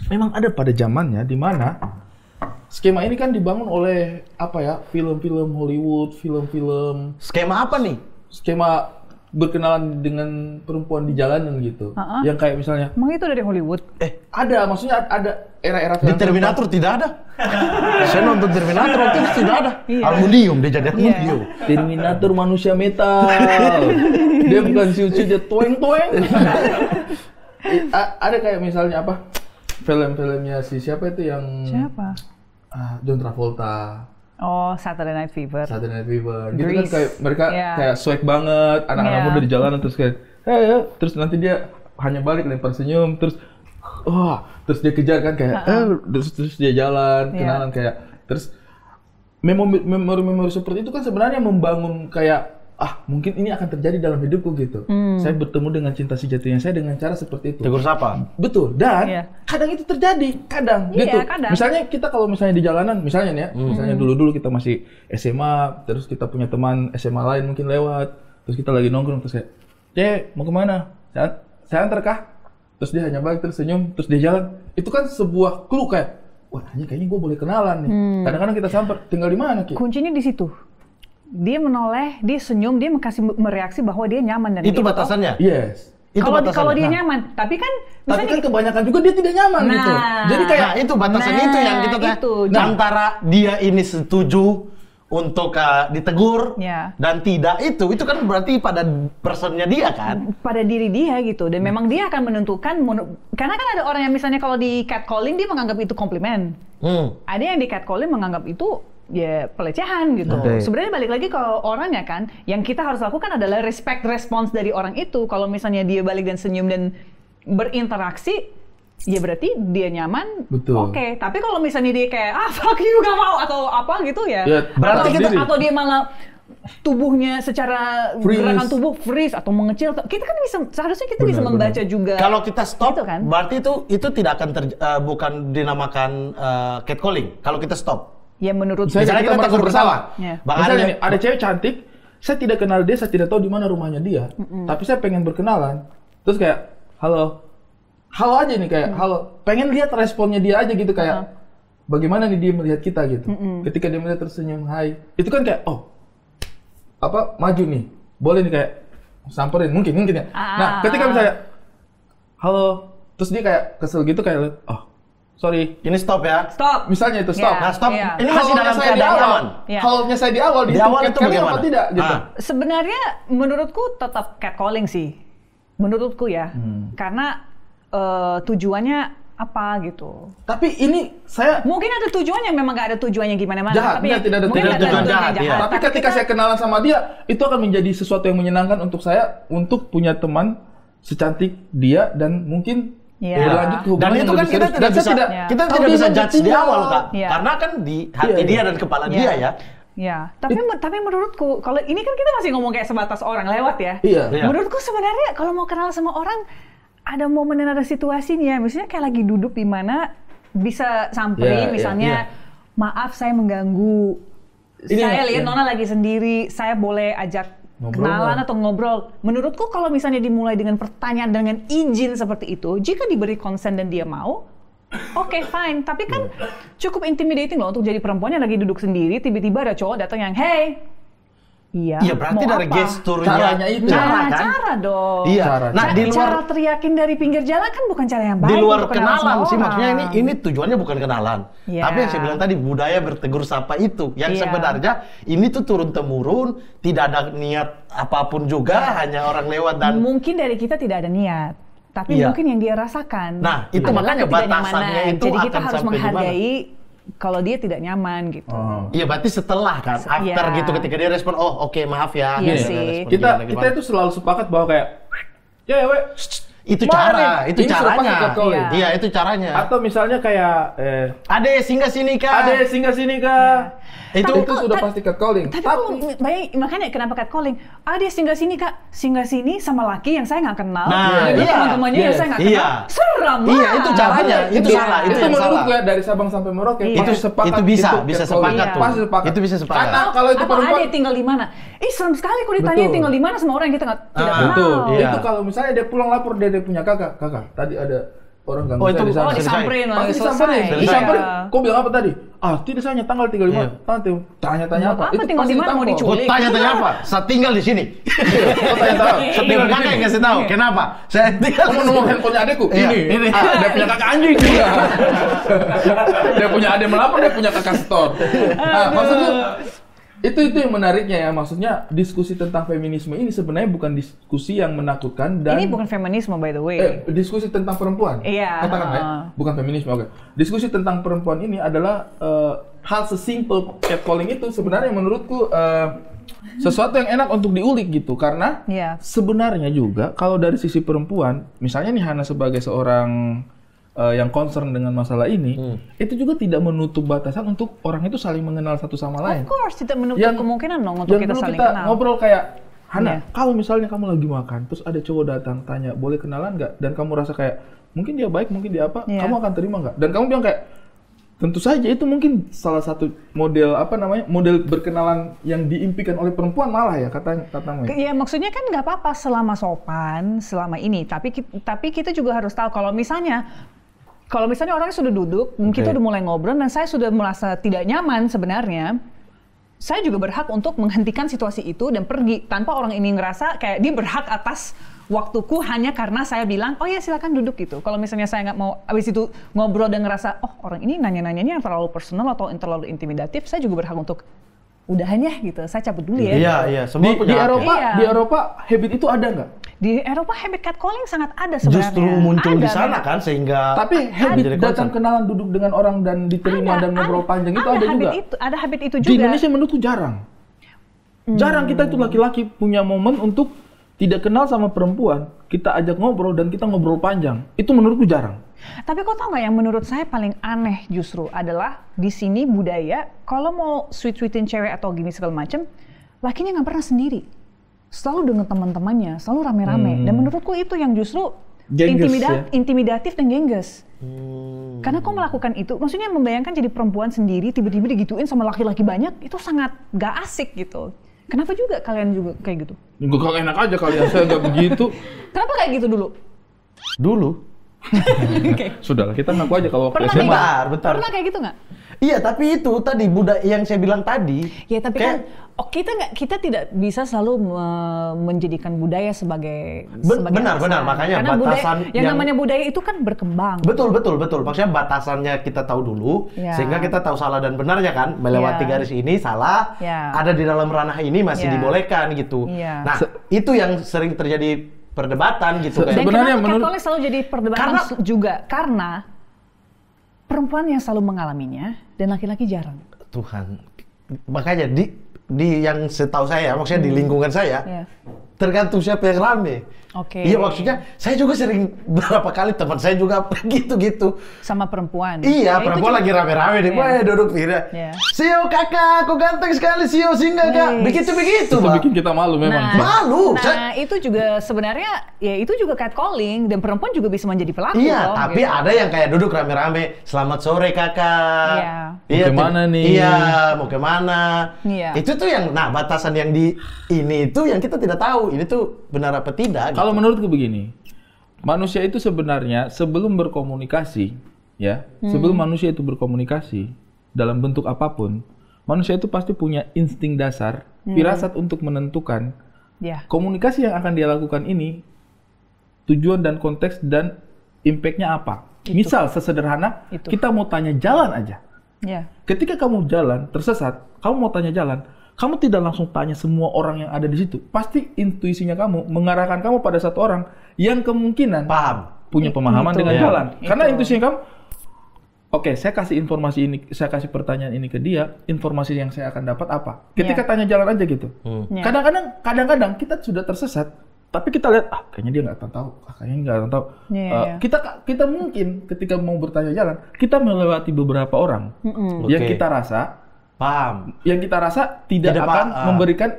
Memang ada pada zamannya di mana skema ini kan dibangun oleh film-film Hollywood, film-film. Skema apa nih? Skema berkenalan dengan perempuan di jalanan gitu. Yang kayak misalnya. Emang itu dari Hollywood? Ada, maksudnya ada era-era di Terminator tidak ada. Saya nonton Terminator waktu itu tidak ada. Aluminium, dia jadi aluminium. Terminator manusia metal. Dia bukan siu-siu, dia toeng-toeng. Ada kayak misalnya film-filmnya siapa itu yang siapa? John Travolta. Oh, Saturday Night Fever. Gitu kan kayak mereka kayak swag banget, anak-anak muda di jalanan terus kayak, terus nanti dia hanya balik lempar senyum, terus dia kejar kan kayak, terus dia jalan, kenalan kayak, terus memori-memori seperti itu kan sebenarnya membangun kayak, mungkin ini akan terjadi dalam hidupku gitu. Saya bertemu dengan cinta sejatinya saya dengan cara seperti itu. Tegur sapa. Betul. Dan kadang itu terjadi, gitu. Kadang. Misalnya kita kalau misalnya di jalanan, misalnya nih ya, misalnya dulu kita masih SMA, terus kita punya teman SMA lain mungkin lewat, terus kita lagi nongkrong terus kayak, mau kemana? Saya antar kah? Terus dia hanya balik terus senyum, terus dia jalan. Itu kan sebuah clue kayak, wah kayaknya gue boleh kenalan nih. Kadang-kadang kita samper, tinggal di mana Ki? Kuncinya di situ. Dia menoleh, dia senyum, dia mereaksi bahwa dia nyaman dan itu batasannya. Yes. Kalau dia nyaman, tapi kan kebanyakan juga dia tidak nyaman gitu. Jadi kayak itu batasan itu yang kita antara dia ini setuju untuk ditegur dan tidak itu kan berarti pada personnya dia kan, pada diri dia gitu. Dan memang dia akan menentukan karena kan ada orang yang misalnya kalau di catcalling dia menganggap itu komplimen. Ada yang di catcalling menganggap itu ya pelecehan gitu. Sebenarnya balik lagi ke orangnya kan, yang kita harus lakukan adalah respect response dari orang itu. Kalau misalnya dia balik dan senyum dan berinteraksi, ya berarti dia nyaman. Oke. Tapi kalau misalnya dia kayak fuck you gak mau atau apa gitu ya berarti atau dia malah tubuhnya secara gerakan tubuh freeze atau mengecil, kita kan seharusnya kita bisa membaca juga. Kalau kita stop, gitu kan? Berarti itu tidak akan bukan dinamakan catcalling. Kalau kita stop. Ya menurut saya kita tegur bersama. Misalnya ada cewek cantik, saya tidak kenal dia, saya tidak tahu di mana rumahnya dia. Tapi saya pengen berkenalan. Terus kayak, halo aja nih kayak, halo. Pengen lihat responnya dia aja gitu kayak, bagaimana nih dia melihat kita gitu. Ketika dia melihat tersenyum, hai. Itu kan kayak, maju nih. Boleh nih kayak, samperin, mungkin ya. Nah, ketika misalnya, halo. Terus dia kayak kesel gitu kayak, sorry, ini stop ya. Stop. Misalnya itu stop. Nah, stop. Ini masih dalam keadaan aman. Halo-nya saya di awal, di awal itu bagaimana? Apa tidak gitu. Sebenarnya menurutku tetap catcalling sih. Menurutku ya. Karena tujuannya apa gitu. Tapi ini saya mungkin ada tujuannya, memang gak ada tujuannya gimana-mana. Jahat, tapi tidak ada tujuan jahat. Tapi ketika saya kenalan sama dia, itu akan menjadi sesuatu yang menyenangkan untuk saya untuk punya teman secantik dia dan mungkin berlanjut ke hubungan. Dan itu kan kita tidak bisa judge di awal Kak. Karena kan di hati dia dan kepala dia ya. Ya, tapi menurutku kalau ini kan kita masih ngomong kayak sebatas orang lewat ya. Menurutku sebenarnya kalau mau kenal sama orang ada momen dan ada situasinya. Misalnya kayak lagi duduk di mana bisa samperin misalnya, maaf saya mengganggu. Saya lihat Nona lagi sendiri, saya boleh ajak kenalan atau ngobrol. Menurutku kalau misalnya dimulai dengan pertanyaan dengan izin seperti itu, jika diberi konsen dan dia mau, oke, fine. Tapi kan cukup intimidating loh untuk jadi perempuan yang lagi duduk sendiri, tiba-tiba ada cowok datang yang, hey, iya berarti dari gesturnya caranya itu. Cara dong. Nah, di luar cara teriakin dari pinggir jalan kan bukan cara yang baik. Di luar kenalan sih, maksudnya ini tujuannya bukan kenalan. Tapi yang saya bilang tadi, budaya bertegur sapa itu yang sebenarnya ini tuh turun temurun, tidak ada niat apapun juga, hanya orang lewat dan mungkin dari kita tidak ada niat. tapi mungkin yang dia rasakan. Nah, itu makanya batasannya itu jadi kita akan harus sampai menghargai kalau dia tidak nyaman gitu. Iya, berarti setelah kan, after gitu ketika dia respon, oh oke maaf ya. Iya sih. Kita itu selalu sepakat bahwa kayak, ya we, itu caranya. Iya, itu caranya. Atau misalnya kayak, Ade singgah sini kak. Itu sudah pasti catcalling. Tapi makanya kenapa catcalling? Dia singgah sini kak, singgah sini sama laki yang saya nggak kenal. Nah, teman-temannya yang saya nggak kenal. Seram lah. Iya, itu caranya. Itu salah. Itu menurut gue dari Sabang sampai Merauke. Itu sepakat. Itu bisa sepakat tuh. Pasti sepakat. Itu bisa sepakat. Karena kalau itu perempuan. Ade tinggal di mana? Serem sekali kalau ditanya tinggal di mana sama orang yang kita tidak kenal. Betul. Itu kalau misalnya dia pulang lapor dia punya kakak, tadi ada orang ganggu saya di sana. Disamperin. Pasti disamperin. Kau bilang apa tadi? Tidak saya tanggal 35. Tanya-tanya apa? Itu tinggal di mana mau diculik? Tanya-tanya apa? Saya tinggal di sini. Kau tanya-tanya. Tinggal kakak yang ngasih tahu. Kenapa? Saya tinggal. Kamu nomor handphonenya adekku. Ini. Dia punya kakak anjing juga. Dia punya adek melapor, dia punya kakak store. Maksudnya itu yang menariknya ya, maksudnya diskusi tentang feminisme ini sebenarnya bukan diskusi yang menakutkan dan ini bukan feminisme by the way. Diskusi tentang perempuan. Iya. Katakan bukan feminisme. Oke. Diskusi tentang perempuan ini adalah hal sesimpel catcalling itu sebenarnya menurutku sesuatu yang enak untuk diulik gitu karena sebenarnya juga kalau dari sisi perempuan, misalnya nih Hana sebagai seorang yang concern dengan masalah ini, itu juga tidak menutup batasan untuk orang itu saling mengenal satu sama lain. Of course, tidak menutup kemungkinan dong untuk kita saling kenal. Ngobrol kayak, Hana, kalau misalnya kamu lagi makan, terus ada cowok datang tanya, boleh kenalan nggak? Dan kamu rasa kayak, mungkin dia baik, mungkin dia apa, kamu akan terima nggak? Dan kamu bilang kayak, tentu saja itu mungkin salah satu model model berkenalan yang diimpikan oleh perempuan malah ya katamu. Ya maksudnya kan nggak apa-apa selama sopan selama ini, tapi kita juga harus tahu kalau misalnya orangnya sudah duduk, kita udah mulai ngobrol dan saya sudah merasa tidak nyaman sebenarnya, saya juga berhak untuk menghentikan situasi itu dan pergi tanpa orang ini ngerasa kayak dia berhak atas waktuku hanya karena saya bilang, oh ya silakan duduk gitu. Kalau misalnya saya nggak mau, abis itu ngobrol dan ngerasa, oh orang ini nanya-nanyanya yang terlalu personal atau yang terlalu intimidatif, saya juga berhak untuk udahan ya gitu, saya cabut dulu ya. Iya. Semua di Eropa habit itu ada nggak? Di Eropa habit catcalling sangat ada sebenarnya. Justru muncul di sana kan sehingga. Tapi habit datang kenalan duduk dengan orang dan diterima dan ngobrol panjang itu ada juga. Ada habit itu juga. Di Indonesia menurutku jarang. Jarang kita itu laki-laki punya momen untuk tidak kenal sama perempuan, kita ajak ngobrol dan kita ngobrol panjang. Itu menurutku jarang. Tapi kau tahu nggak yang menurut saya paling aneh justru adalah di sini budaya kalau mau sweet-sweetin cewek atau gini segala macam, lakinya nggak pernah sendiri, selalu dengan teman-temannya, selalu rame-rame. Dan menurutku itu yang justru intimidatif dan gengges. Karena kau melakukan itu, maksudnya membayangkan jadi perempuan sendiri tiba-tiba digituin sama laki-laki banyak, itu sangat gak asik gitu. Kenapa juga kalian juga kayak gitu? Enggak enak aja kalian, saya nggak begitu. Kenapa kayak gitu dulu? Sudahlah, kita ngaku aja kalau waktu SMA. Bentar. Pernah kayak gitu nggak? Iya, tapi itu tadi budaya yang saya bilang tadi. Ya, tapi kan kita tidak bisa selalu menjadikan budaya sebagai benar, makanya karena batasan yang namanya budaya itu kan berkembang. Betul. Maksudnya batasannya kita tahu dulu, sehingga kita tahu salah dan benarnya kan. Melewati garis ini salah, ada di dalam ranah ini masih dibolehkan gitu. Nah, itu yang sering terjadi perdebatan gitu. Dan sebenarnya catcalling selalu jadi perdebatan juga karena perempuan yang selalu mengalaminya dan laki-laki jarang. Tuhan, makanya di yang setahu saya, maksudnya di lingkungan saya, tergantung siapa yang rame. Iya, maksudnya saya juga sering beberapa kali teman saya juga gitu. Sama perempuan. Iya, perempuan lagi rame-rame nih, duduk tidak. Sio kakak, aku ganteng sekali, Sio singgah kak. Begitu. Itu bikin kita malu memang. Malu. Nah, itu juga sebenarnya ya itu juga catcalling dan perempuan juga bisa menjadi pelaku. Iya, tapi ada yang kayak duduk rame-rame, selamat sore kakak. Iya. Mau kemana nih? Iya, mau kemana? Iya. Itu tuh yang, batasan yang di ini itu yang kita tidak tahu. Ini tuh benar apa tidak. Kalau menurutku begini, manusia itu sebenarnya sebelum berkomunikasi, sebelum manusia itu berkomunikasi dalam bentuk apapun, manusia itu pasti punya insting dasar, firasat untuk menentukan komunikasi yang akan dia lakukan ini, tujuan dan konteks dan impact-nya apa. Misal sesederhana, kita mau tanya jalan aja. Ketika kamu jalan, tersesat, kamu mau tanya jalan, kamu tidak langsung tanya semua orang yang ada di situ. Pasti intuisinya kamu mengarahkan kamu pada satu orang yang kemungkinan punya pemahaman dengan jalan. Karena intuisinya kamu, oke, saya kasih informasi ini, saya kasih pertanyaan ini ke dia, informasi yang saya akan dapat apa? Ketika tanya jalan aja gitu. Kadang-kadang kita sudah tersesat, tapi kita lihat, kayaknya dia nggak tahu, kayaknya nggak tahu. Kita mungkin ketika mau bertanya jalan, kita melewati beberapa orang yang kita rasa yang kita rasa tidak akan memberikan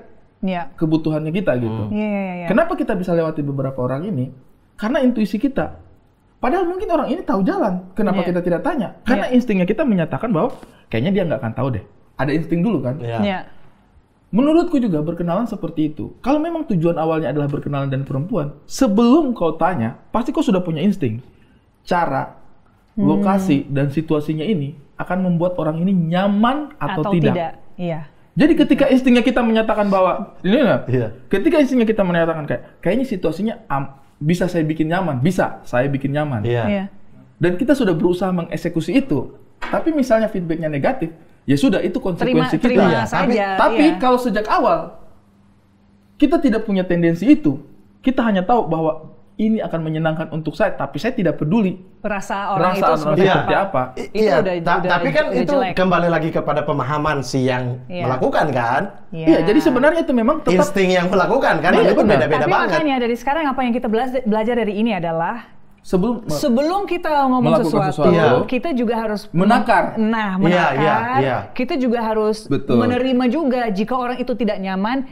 kebutuhannya kita gitu. Kenapa kita bisa lewati beberapa orang ini? Karena intuisi kita. Padahal mungkin orang ini tahu jalan. Kenapa kita tidak tanya? Karena instingnya kita menyatakan bahwa kayaknya dia nggak akan tahu deh. Ada insting dulu kan? Menurutku juga berkenalan seperti itu. Kalau memang tujuan awalnya adalah berkenalan dan perempuan, sebelum kau tanya, pasti kau sudah punya insting. Cara, lokasi, dan situasinya ini akan membuat orang ini nyaman atau tidak. Jadi ketika instingnya kita menyatakan bahwa ketika instingnya kita menyatakan kayaknya situasinya bisa saya bikin nyaman, dan kita sudah berusaha mengeksekusi itu, tapi misalnya feedbacknya negatif, ya sudah itu konsekuensi kita. Tapi kalau sejak awal kita tidak punya tendensi itu, kita hanya tahu bahwa ini akan menyenangkan untuk saya, tapi saya tidak peduli rasa orang itu seperti apa. Tapi kan itu kembali lagi kepada pemahaman si yang melakukan kan. Jadi sebenarnya itu memang tetap insting yang melakukan kan, itu beda-beda banget. Tapi makanya dari sekarang apa yang kita belajar dari ini adalah sebelum kita ngomong sesuatu, kita juga harus menakar. Kita juga harus menerima juga jika orang itu tidak nyaman.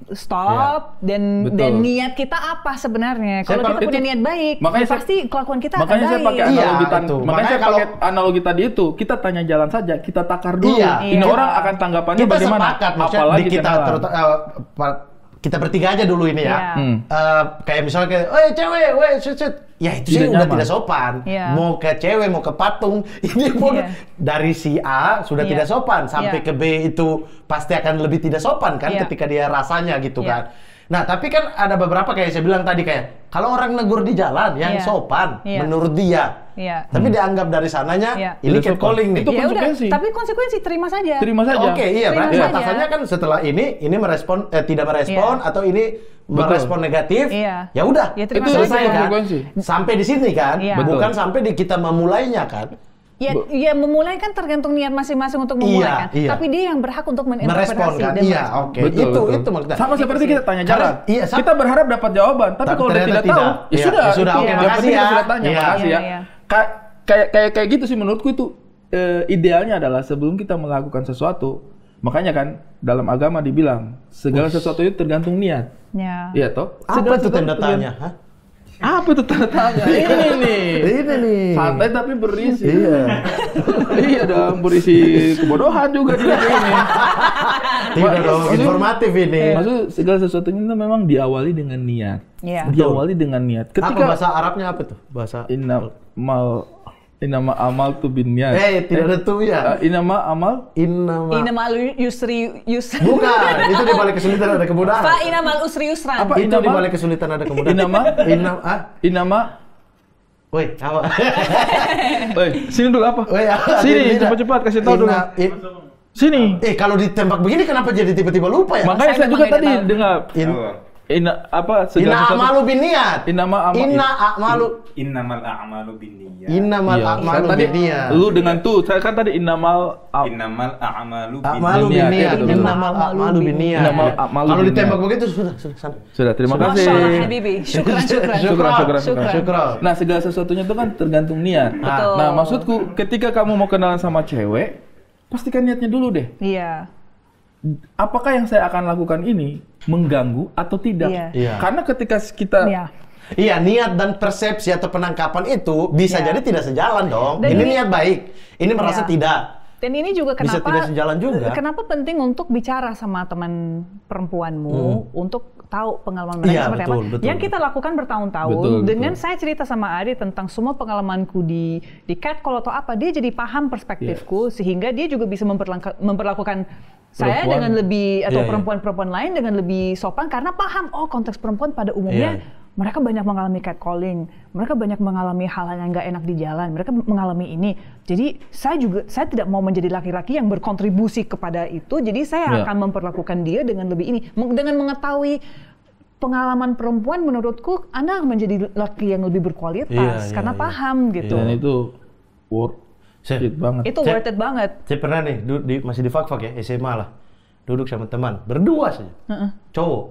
Stop dan niat kita apa sebenarnya? Kalau kita punya niat baik, pasti kelakuan kita akan baik. Saya pakai analogi tadi. Makanya saya pakai analogi tadi itu, kita tanya jalan saja, kita takar dulu. Ini orang akan tanggapannya kita bagaimana? Sepakat, apalagi kita kita bertiga aja dulu ini ya. Kayak misalnya cewek, ya itu sih udah tidak sopan. Mau ke cewek, mau ke patung, ini pun dari si A sudah tidak sopan, sampai ke B itu pasti akan lebih tidak sopan kan ketika dia rasanya gitu kan. Nah, tapi kan ada beberapa kayak saya bilang tadi, kayak kalau orang negur di jalan yang sopan menurut dia. Tapi dianggap dari sananya ini catcalling nih. Itu konsekuensi. Tapi konsekuensi terima saja. Berarti batasannya kan setelah ini merespon tidak merespon atau ini merespon negatif. Ya udah, itu selesai kan. Sampai di sini kan, bukan sampai di kita memulainya kan. Ya memulai kan tergantung niat masing-masing untuk memulai kan. Tapi dia yang berhak untuk menginterpretasi kan? Itu maksudnya. Sama seperti kita tanya jalan. Kita berharap dapat jawaban, tapi kalau dia tidak tahu, ya sudah. Makasih ya. Makasih ya. Kayak gitu sih menurutku itu idealnya adalah sebelum kita melakukan sesuatu, makanya kan dalam agama dibilang segala sesuatu itu tergantung niat. Iya toh? Apa itu tanda tanya? Apa itu tanda tanya? Ini nih. Santai tapi berisi. Iya dong, berisi kebodohan juga di ini. Tidak dong, informatif ini. Maksud segala sesuatunya itu memang diawali dengan niat. Diawali dengan niat. Ketika bahasa Arabnya apa tuh? Bahasa Inama amal tu bin niat. Tidak ada tuh ya. Inama yusri. Bukan, itu di balik kesulitan ada kemudahan. Fa inamal usri yusran. Apa itu di balik kesulitan ada kemudahan? Inama. Woi, apa? Woi, sini dulu apa? Sini, cepat-cepat kasih tahu dulu. Sini. Kalau ditembak begini kenapa jadi tiba-tiba lupa ya? Makanya saya juga tadi dengar. Innamal a'malu binniyat. Innamal a'malu binniyat. Lu dengan tuh, saya kan tadi innamal a'malu binniyat. Kalau ditembak begitu sudah. Terima kasih. Masyaallah Habibi. Syukran. Nah, segala sesuatunya itu kan tergantung niat. Nah, maksudku ketika kamu mau kenalan sama cewek, pastikan niatnya dulu deh. Apakah yang saya akan lakukan ini mengganggu atau tidak? Karena ketika kita niat dan persepsi atau penangkapan itu bisa jadi tidak sejalan dong. Dan ini niat baik, ini merasa tidak. Dan ini juga bisa tidak sejalan juga. Kenapa penting untuk bicara sama teman perempuanmu untuk tahu pengalaman mereka seperti apa. Yang kita lakukan bertahun-tahun. Dengan saya cerita sama Adi tentang semua pengalamanku di catcall atau apa, dia jadi paham perspektifku sehingga dia juga bisa memperlakukan saya dengan lebih atau perempuan-perempuan lain dengan lebih sopan karena paham konteks perempuan pada umumnya mereka banyak mengalami catcalling, mereka banyak mengalami hal-hal yang nggak enak di jalan, mereka mengalami ini. Jadi saya tidak mau menjadi laki-laki yang berkontribusi kepada itu, jadi saya akan memperlakukan dia dengan lebih ini. Dengan mengetahui pengalaman perempuan, menurutku Anda menjadi laki yang lebih berkualitas karena paham gitu. Dan itu worth it banget. Itu worth it banget. Saya pernah nih, masih di fak-fak ya, SMA lah. Duduk sama teman, berdua saja. Cowok.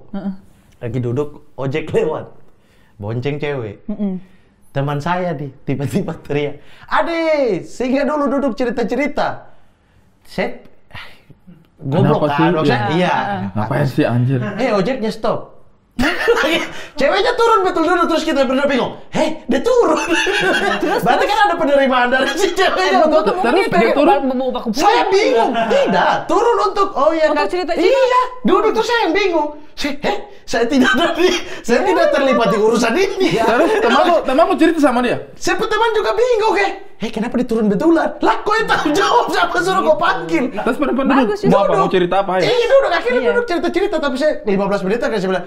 Lagi duduk, ojek lewat. Bonceng cewek. Teman saya nih, tiba-tiba teriak, "Ade, singgah dulu duduk cerita-cerita." Saya goblok kan, iya. Ngapain sih anjir? Ojeknya stop. Ceweknya turun betul dulu, terus kita berdua bingung. Dia turun. Berarti kan ada penerimaan dari si ceweknya. Terus dia turun. Saya bingung. Tidak, turun untuk untuk cerita. Iya, duduk terus saya yang bingung. Saya tidak terlibat di urusan ini. Terus temanmu cerita sama dia? Siapa teman juga bingung kenapa diturun betulan? Lah, kok yang tahu jawab siapa suruh kau panggil? Terus perempuan duduk, mau cerita apa ya? Duduk, akhirnya duduk cerita-cerita, tapi saya 15 menit kan saya bilang,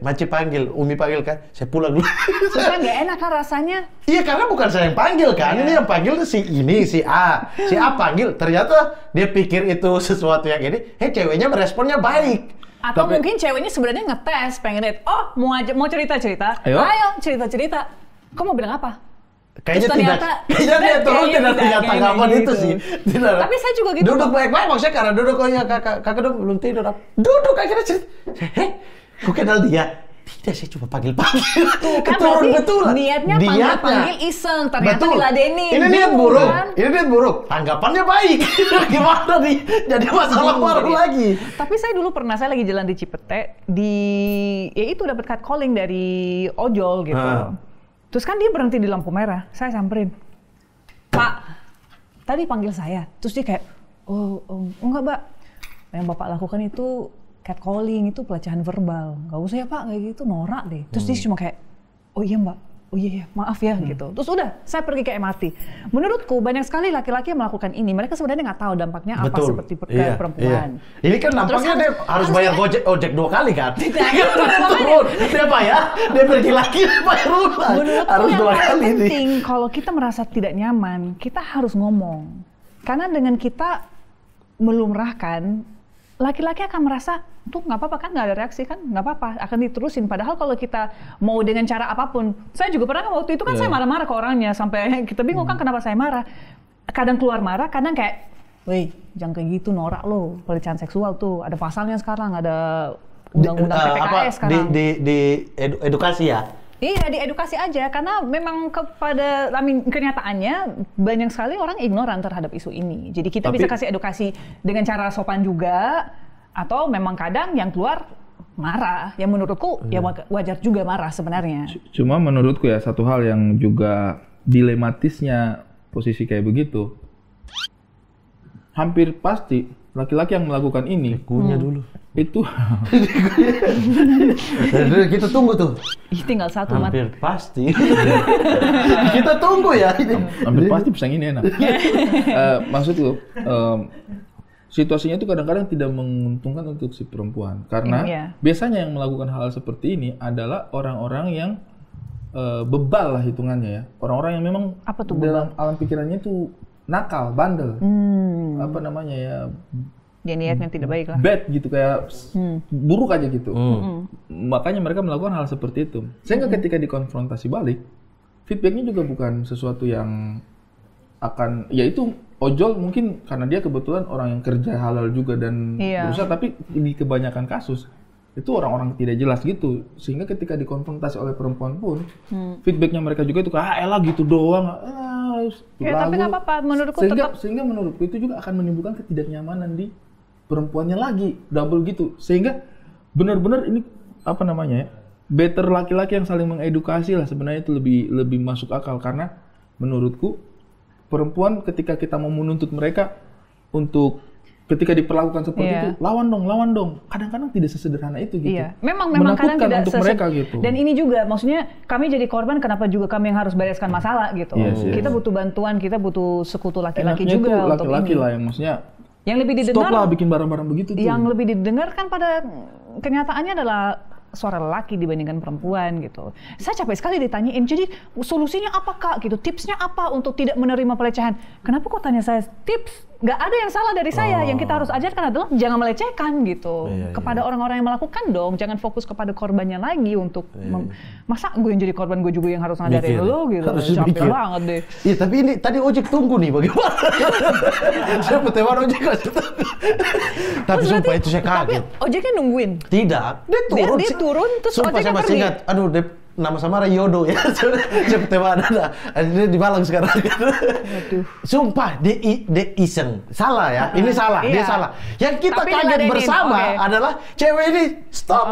Maci panggil, Umi panggil kan, saya pulang dulu. Kan gak enak kan rasanya? Iya, karena bukan saya yang panggil kan, ini yang panggil si A. Si A panggil, ternyata dia pikir itu sesuatu yang ini, ceweknya meresponnya baik. Atau mungkin ceweknya sebenarnya ngetes, pengen lihat, mau cerita-cerita, ayo cerita-cerita. Kok mau bilang apa? Kayaknya dia turun tidak punya tanggapan itu sih. Tapi saya juga gitu. Duduk baik-baik, maksudnya karena duduk kakak belum tidur. Duduk akhirnya cerita. Kok kenal dia? Tidak, saya cuma panggil-panggil. Keturun betulan. Niatnya panggil iseng, ternyata diladenin. Ini niat buruk. Ini niat buruk. Tanggapannya baik. Gimana nih? Jadi masalah baru lagi. Tapi saya dulu pernah, saya lagi jalan di Cipete, itu dapat catcalling dari ojol gitu. Terus kan dia berhenti di lampu merah, saya samperin. "Pak, tadi panggil saya." Terus dia kayak, enggak Mbak. Yang Bapak lakukan itu catcalling, itu pelecehan verbal. Nggak usah ya Pak, kayak gitu, norak deh. Terus dia cuma kayak, "Oh iya Mbak, oh iya maaf ya," gitu. Terus udah, saya pergi ke MRT. Menurutku banyak sekali laki-laki yang melakukan ini. Mereka sebenarnya nggak tahu dampaknya apa seperti perempuan. Ini kan nampaknya dia harus bayar ojek 2 kali kan? Turun, dia bayar, dia pergi lagi, dia bayar ulang. Harus 2 kali ini. Penting kalau kita merasa tidak nyaman, kita harus ngomong. Karena dengan kita melumrahkan, laki-laki akan merasa, tuh nggak apa-apa kan, nggak ada reaksi kan, nggak apa-apa, akan diterusin. Padahal kalau kita mau dengan cara apapun, saya juga pernah waktu itu kan saya marah-marah ke orangnya, sampai kita bingung kan kenapa saya marah. Kadang keluar marah, kadang kayak, "Woi, jangan kayak gitu, norak lo, pelecehan seksual tuh, ada pasalnya sekarang, ada undang-undang PPKS sekarang." Di edukasi ya? Iya, diedukasi aja, karena memang kenyataannya banyak sekali orang ignoran terhadap isu ini. Jadi kita bisa kasih edukasi dengan cara sopan juga, atau memang kadang yang keluar marah. Yang menurutku ya wajar juga marah sebenarnya. Cuma menurutku ya, satu hal yang juga dilematisnya posisi kayak begitu, hampir pasti laki-laki yang melakukan ini dulu itu kita tunggu tuh. Tinggal satu hampir pasti. Kita tunggu ya. Hampir pasti pisang ini enak. Maksudku situasinya itu kadang-kadang tidak menguntungkan untuk si perempuan, karena biasanya yang melakukan hal seperti ini adalah orang-orang yang bebal lah hitungannya ya, orang-orang yang memang dalam alam pikirannya itu nakal, bandel, apa namanya ya, dia niatnya tidak baik lah, bad gitu, kayak buruk aja gitu. Makanya mereka melakukan hal seperti itu. Sehingga ketika dikonfrontasi balik, feedbacknya juga bukan sesuatu yang akan, yaitu ojol mungkin karena dia kebetulan orang yang kerja halal juga dan berusaha, tapi di kebanyakan kasus itu orang-orang tidak jelas gitu. Sehingga ketika dikonfrontasi oleh perempuan pun, feedbacknya mereka juga itu kayak, elah gitu doang. Tapi nggak apa-apa, menurutku sehingga menurutku itu juga akan menimbulkan ketidaknyamanan di perempuannya lagi, double gitu. Sehingga benar-benar ini apa namanya ya, better laki-laki yang saling mengedukasi lah sebenarnya, itu lebih masuk akal. Karena menurutku perempuan ketika kita mau menuntut mereka untuk ketika diperlakukan seperti itu, lawan dong. Kadang-kadang tidak sesederhana itu gitu. Iya, memang kadang tidak untuk mereka gitu. Dan ini juga, maksudnya kami jadi korban, kenapa juga kami yang harus bereskan masalah gitu. Kita butuh bantuan, kita butuh sekutu laki-laki juga untuk laki-laki ini. lah yang maksudnya yang lebih didengar, stop lah bikin barang-barang begitu tuh. Yang lebih didengar kan pada kenyataannya adalah suara lelaki dibandingkan perempuan gitu. Saya capek sekali ditanyain, jadi solusinya apa Kak gitu, tipsnya apa untuk tidak menerima pelecehan? Kenapa kok tanya saya tips? Nggak ada yang salah dari saya, yang kita harus ajarkan adalah jangan melecehkan gitu. Kepada orang-orang yang melakukan dong, jangan fokus kepada korbannya lagi untuk masa gue yang jadi korban, gue juga yang harus ngadarin lo gitu. Capek banget deh. Iya, tapi ini tadi ojek tunggu nih bagaimana? Saya petewan ojek kasih tunggu. Tapi sumpah itu saya kaget. Tapi ojeknya nungguin? Tidak, dia turun terus sumpah saya masih ingat, aduh nama sama Yodo ya, saya petewan ada di Malang sekarang. Sumpah, dia iseng, salah ya, ini salah, dia salah. Yang kita kaget bersama adalah cewek ini stop,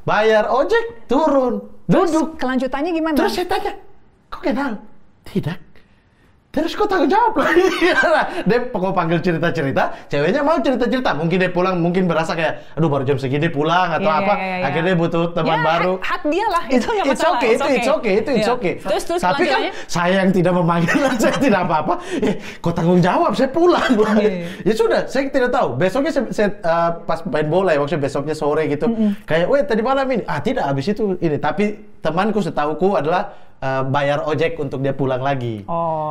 bayar ojek, turun, duduk. Terus kelanjutannya gimana? Terus saya tanya, kok kenal? Tidak. Terus kok tanggung jawab lagi? Dia pokoknya panggil cerita-cerita, ceweknya mau cerita-cerita. Mungkin dia pulang, mungkin berasa kayak, aduh baru jam segini pulang atau apa. Akhirnya butuh teman baru. Hak dia lah, itu yang masalah. It's okay. Terus tapi kan saya yang tidak memanggil, saya tidak apa-apa. Kok tanggung jawab, saya pulang. Ya sudah, saya tidak tahu. Besoknya saya pas main bola ya, maksudnya besoknya sore gitu. Kayak, weh tadi malam ini. Tidak, habis itu ini. Tapi temanku setauku adalah bayar ojek untuk dia pulang lagi.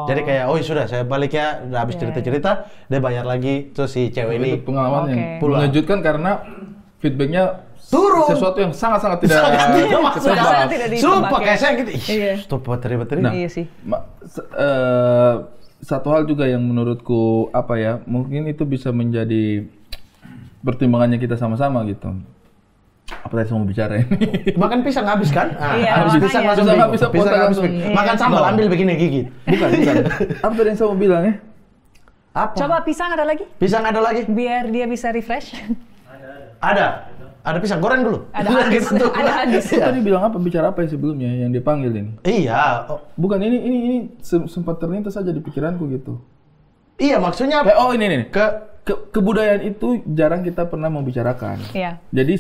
Jadi kayak, oh sudah saya balik ya, udah habis cerita-cerita, dia bayar lagi, terus si cewek ini. Itu pengalaman yang mengejutkan karena feedbacknya turun. Sesuatu yang sangat-sangat tidak sumpah kayak saya gitu. Stop materi-materi. Nah, iya sih. Satu hal juga yang menurutku mungkin itu bisa menjadi pertimbangannya kita sama-sama gitu. Apa tadi saya mau bicara ini? Makan pisang habis kan? Habis pisang langsung makan sambal ambil begini gigit. Bukan. Apa tadi yang saya mau bilang ya? Apa? Coba pisang ada lagi? Pisang ada lagi? Biar dia bisa refresh. Ada pisang goreng dulu. Ada hadis. Tadi bilang apa? Bicara apa yang sebelumnya yang dipanggil ini? Iya. Bukan ini sempat terlintas saja di pikiranku gitu. Iya maksudnya. Ini. Kebudayaan itu jarang kita pernah membicarakan. Iya. Jadi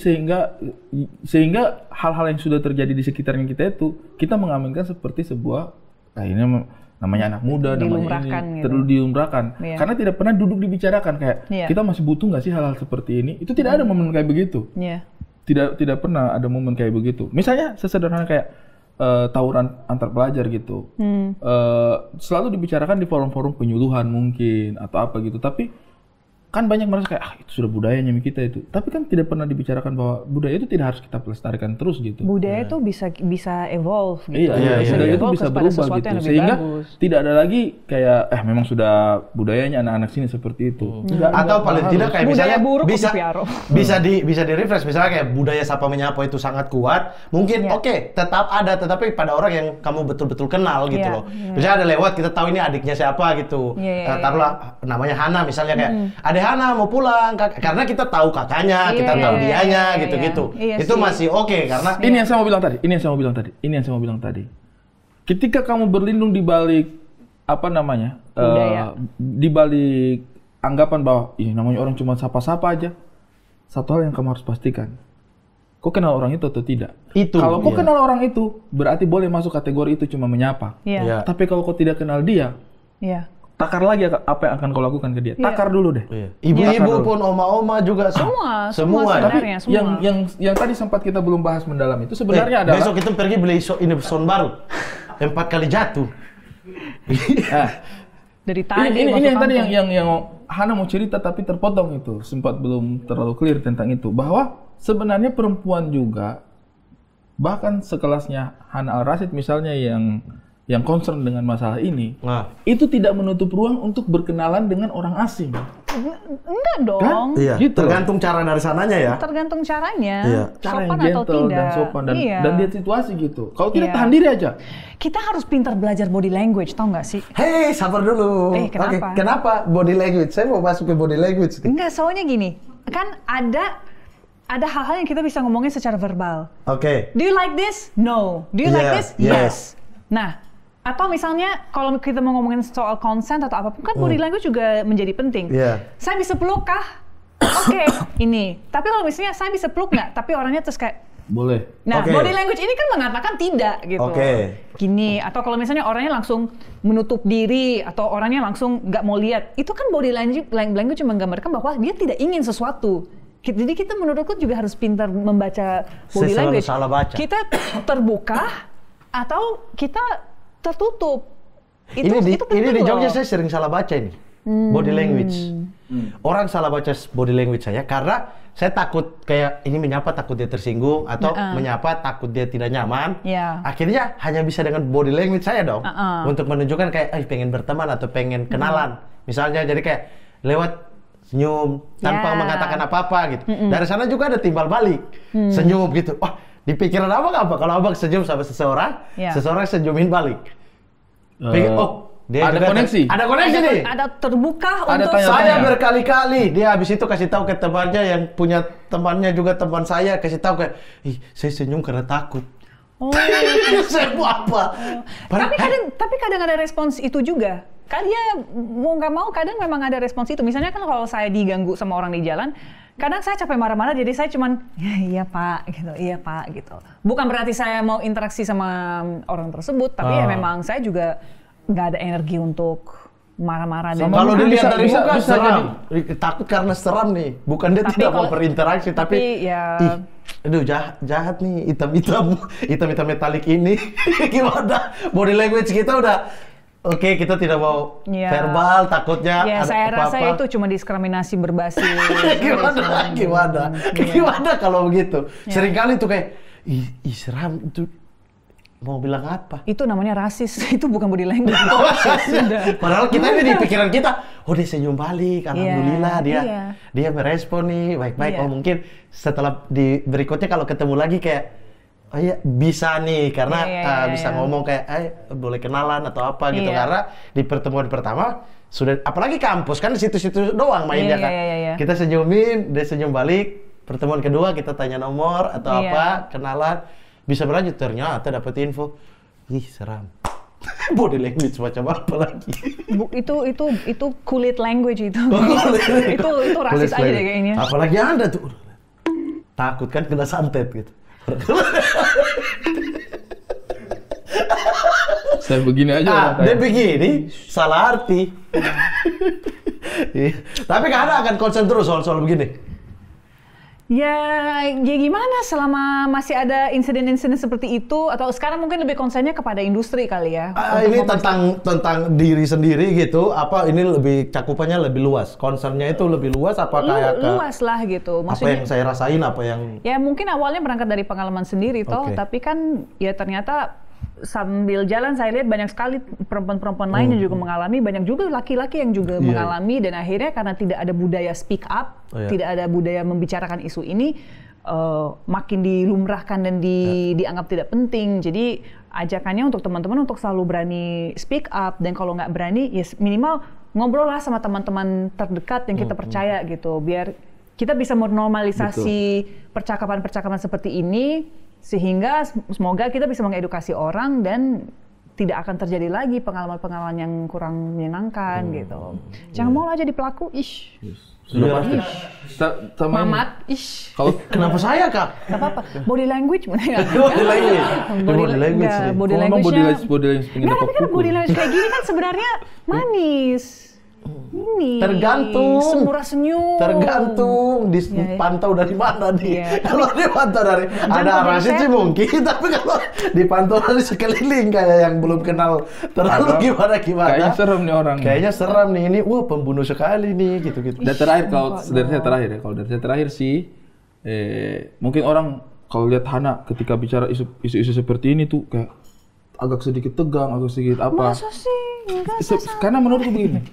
sehingga hal-hal yang sudah terjadi di sekitarnya kita itu kita mengaminkan seperti sebuah ini namanya anak muda, namanya ini terlalu diumrahkan. Iya. Karena tidak pernah duduk dibicarakan kayak kita masih butuh nggak sih hal-hal seperti ini? Itu tidak ada momen kayak begitu. Iya. Tidak pernah ada momen kayak begitu. Misalnya sesederhana kayak tawuran antar pelajar gitu. Selalu dibicarakan di forum-forum penyuluhan mungkin atau apa gitu. Tapi kan banyak merasa kayak itu sudah budayanya kita itu. Tapi kan tidak pernah dibicarakan bahwa budaya itu tidak harus kita pelestarikan terus gitu. Budaya itu bisa evolve gitu. Iya, budaya itu bisa berubah gitu. Sehingga tidak ada lagi kayak memang sudah budayanya anak-anak sini seperti itu. Atau paling tidak kayak misalnya bisa di refresh misalnya kayak budaya sapa menyapa itu sangat kuat. Mungkin tetap ada tetapi pada orang yang kamu betul-betul kenal gitu loh. Misalnya ada lewat kita tahu ini adiknya siapa gitu. Taruhlah namanya Hana misalnya kayak Hana mau pulang karena kita tahu kakaknya, kita tahu dianya gitu-gitu. Itu masih oke karena ini yang saya mau bilang tadi. Ketika kamu berlindung di balik di balik anggapan bahwa ini namanya orang cuma sapa-sapa aja. Satu hal yang kamu harus pastikan. Kau kenal orang itu atau tidak? Kalau kau kenal orang itu, berarti boleh masuk kategori itu cuma menyapa. Tapi kalau kau tidak kenal dia, takar lagi apa yang akan kau lakukan ke dia. Takar dulu deh. Ibu-ibu pun, oma-oma juga semua. Tapi yang tadi sempat kita belum bahas mendalam itu sebenarnya adalah besok kita pergi beli sound baru. 4 kali jatuh. Dari tadi ini yang tadi yang Hana mau cerita tapi terpotong itu. Sempat belum terlalu clear tentang itu bahwa sebenarnya perempuan juga bahkan sekelasnya Hana Al-Rashid misalnya yang concern dengan masalah ini, itu tidak menutup ruang untuk berkenalan dengan orang asing. Enggak dong. Kan? Iya. Gitu. Tergantung cara dari sananya ya. Tergantung caranya. Cara sopan yang atau gentle tidak. Dan sopan dan lihat situasi gitu. Kalau tidak tahan diri aja. Kita harus pintar belajar body language, tau nggak sih? Hei, sabar dulu. Kenapa? Kenapa body language? Saya mau masuk ke body language. Enggak, soalnya gini. Kan ada hal-hal yang kita bisa ngomongin secara verbal. Oke. Do you like this? No. Do you like this? Yes. Nah, atau misalnya kalau kita mau ngomongin soal consent atau apapun kan body language juga menjadi penting. Saya bisa peluk kah? Oke, ini. Tapi kalau misalnya saya bisa peluk nggak? Tapi orangnya terus kayak boleh. Nah, body language ini kan mengatakan tidak gitu. Gini. Atau kalau misalnya orangnya langsung menutup diri atau orangnya langsung nggak mau lihat, itu kan body language menggambarkan bahwa dia tidak ingin sesuatu. Jadi kita menurutku juga harus pintar membaca body language. Salah baca. Kita terbuka atau kita tertutup. Ini di Jogja saya sering salah baca ini. Body language. Orang salah baca body language saya karena saya takut kayak ini menyapa takut dia tersinggung atau menyapa takut dia tidak nyaman. Akhirnya hanya bisa dengan body language saya dong untuk menunjukkan kayak pengen berteman atau pengen kenalan. Misalnya jadi kayak lewat senyum tanpa mengatakan apa-apa gitu. Dari sana juga ada timbal balik. Senyum gitu. Wah, di pikiran abang apa? Kalau abang senyum sama seseorang, seseorang senyumin balik. Dia ada koneksi. Ada koneksi nih. Ada terbuka ada untuk saya berkali-kali. Dia habis itu kasih tahu ke temannya yang punya temannya juga teman saya kasih tahu kayak, saya senyum karena takut. Saya mau apa? Tapi kadang ada respons itu juga. Kan dia mau nggak mau kadang memang ada respons itu. Misalnya kan kalau saya diganggu sama orang di jalan, kadang saya capek marah-marah jadi saya cuman iya pak gitu. Bukan berarti saya mau interaksi sama orang tersebut, tapi ya memang saya juga nggak ada energi untuk marah-marah. Kalau dilihat dari muka seram, takut karena seram nih. Bukan dia tidak mau berinteraksi, tapi aduh jahat nih, hitam metalik ini. Gimana? Body language kita udah oke, kita tidak mau verbal, takutnya ada saya apa-apa. rasa itu cuma diskriminasi berbasis. Gimana kalau begitu? Seringkali tuh kayak, seram itu mau bilang apa? Itu namanya rasis, itu bukan body language. Padahal kita ini di pikiran kita, dia senyum balik, alhamdulillah dia merespon nih, baik-baik. Mungkin setelah di berikutnya kalau ketemu lagi kayak, bisa nih, karena bisa ngomong kayak, boleh kenalan atau apa gitu. Karena di pertemuan pertama, sudah, apalagi kampus, kan di situ-situ doang mainnya kan. Kita senyumin, dia senyum balik. Pertemuan kedua kita tanya nomor atau apa, kenalan. Bisa berlanjut, ternyata dapat info. Seram. Body language macam apa lagi? Itu kulit language itu. itu rasis aja deh kayaknya. Apalagi Anda tuh. Takut kan kena santet gitu. Saya begini aja. Dia begini, salah arti. Tapi Anda akan konsen terus soal begini. Ya gimana selama masih ada insiden-insiden seperti itu, atau sekarang mungkin lebih konsennya kepada industri kali ya. Ini tentang diri sendiri gitu, apa ini lebih cakupannya lebih luas, concernnya itu lebih luas apa kayak luas lah gitu. apa Maksudnya, yang saya rasain, apa yang ya mungkin awalnya berangkat dari pengalaman sendiri tapi kan ya ternyata sambil jalan saya lihat banyak sekali perempuan-perempuan lain yang juga mengalami, banyak juga laki-laki yang juga mengalami, dan akhirnya karena tidak ada budaya speak up, tidak ada budaya membicarakan isu ini, makin dilumrahkan dan dianggap tidak penting. Jadi ajakannya untuk teman-teman untuk selalu berani speak up, dan kalau nggak berani ya minimal ngobrol lah sama teman-teman terdekat yang kita percaya gitu, biar kita bisa menormalisasi percakapan-percakapan seperti ini, sehingga semoga kita bisa mengedukasi orang dan tidak akan terjadi lagi pengalaman-pengalaman yang kurang menyenangkan gitu. Jangan mau aja di pelaku, Sudah pasti. Mamat, Kalau kenapa saya Kak? Gak apa-apa. Body language mana ya? Body language. Body language. Tapi kan body language kayak gini kan sebenarnya manis. Ini tergantung, semurah senyum. Tergantung dipantau dari mana nih. Kalau dipantau dari ada rasis sih mungkin, tapi kalau dipantau dari sekeliling kayak yang belum kenal terlalu gimana. Kayaknya serem nih orang. Kayaknya serem nih ini, pembunuh sekali nih gitu. Dan terakhir kalau dari saya terakhir sih, mungkin orang kalau lihat Hana ketika bicara isu-isu seperti ini tuh kayak agak sedikit tegang, agak sedikit apa. Masa sih? Karena menurutku begini.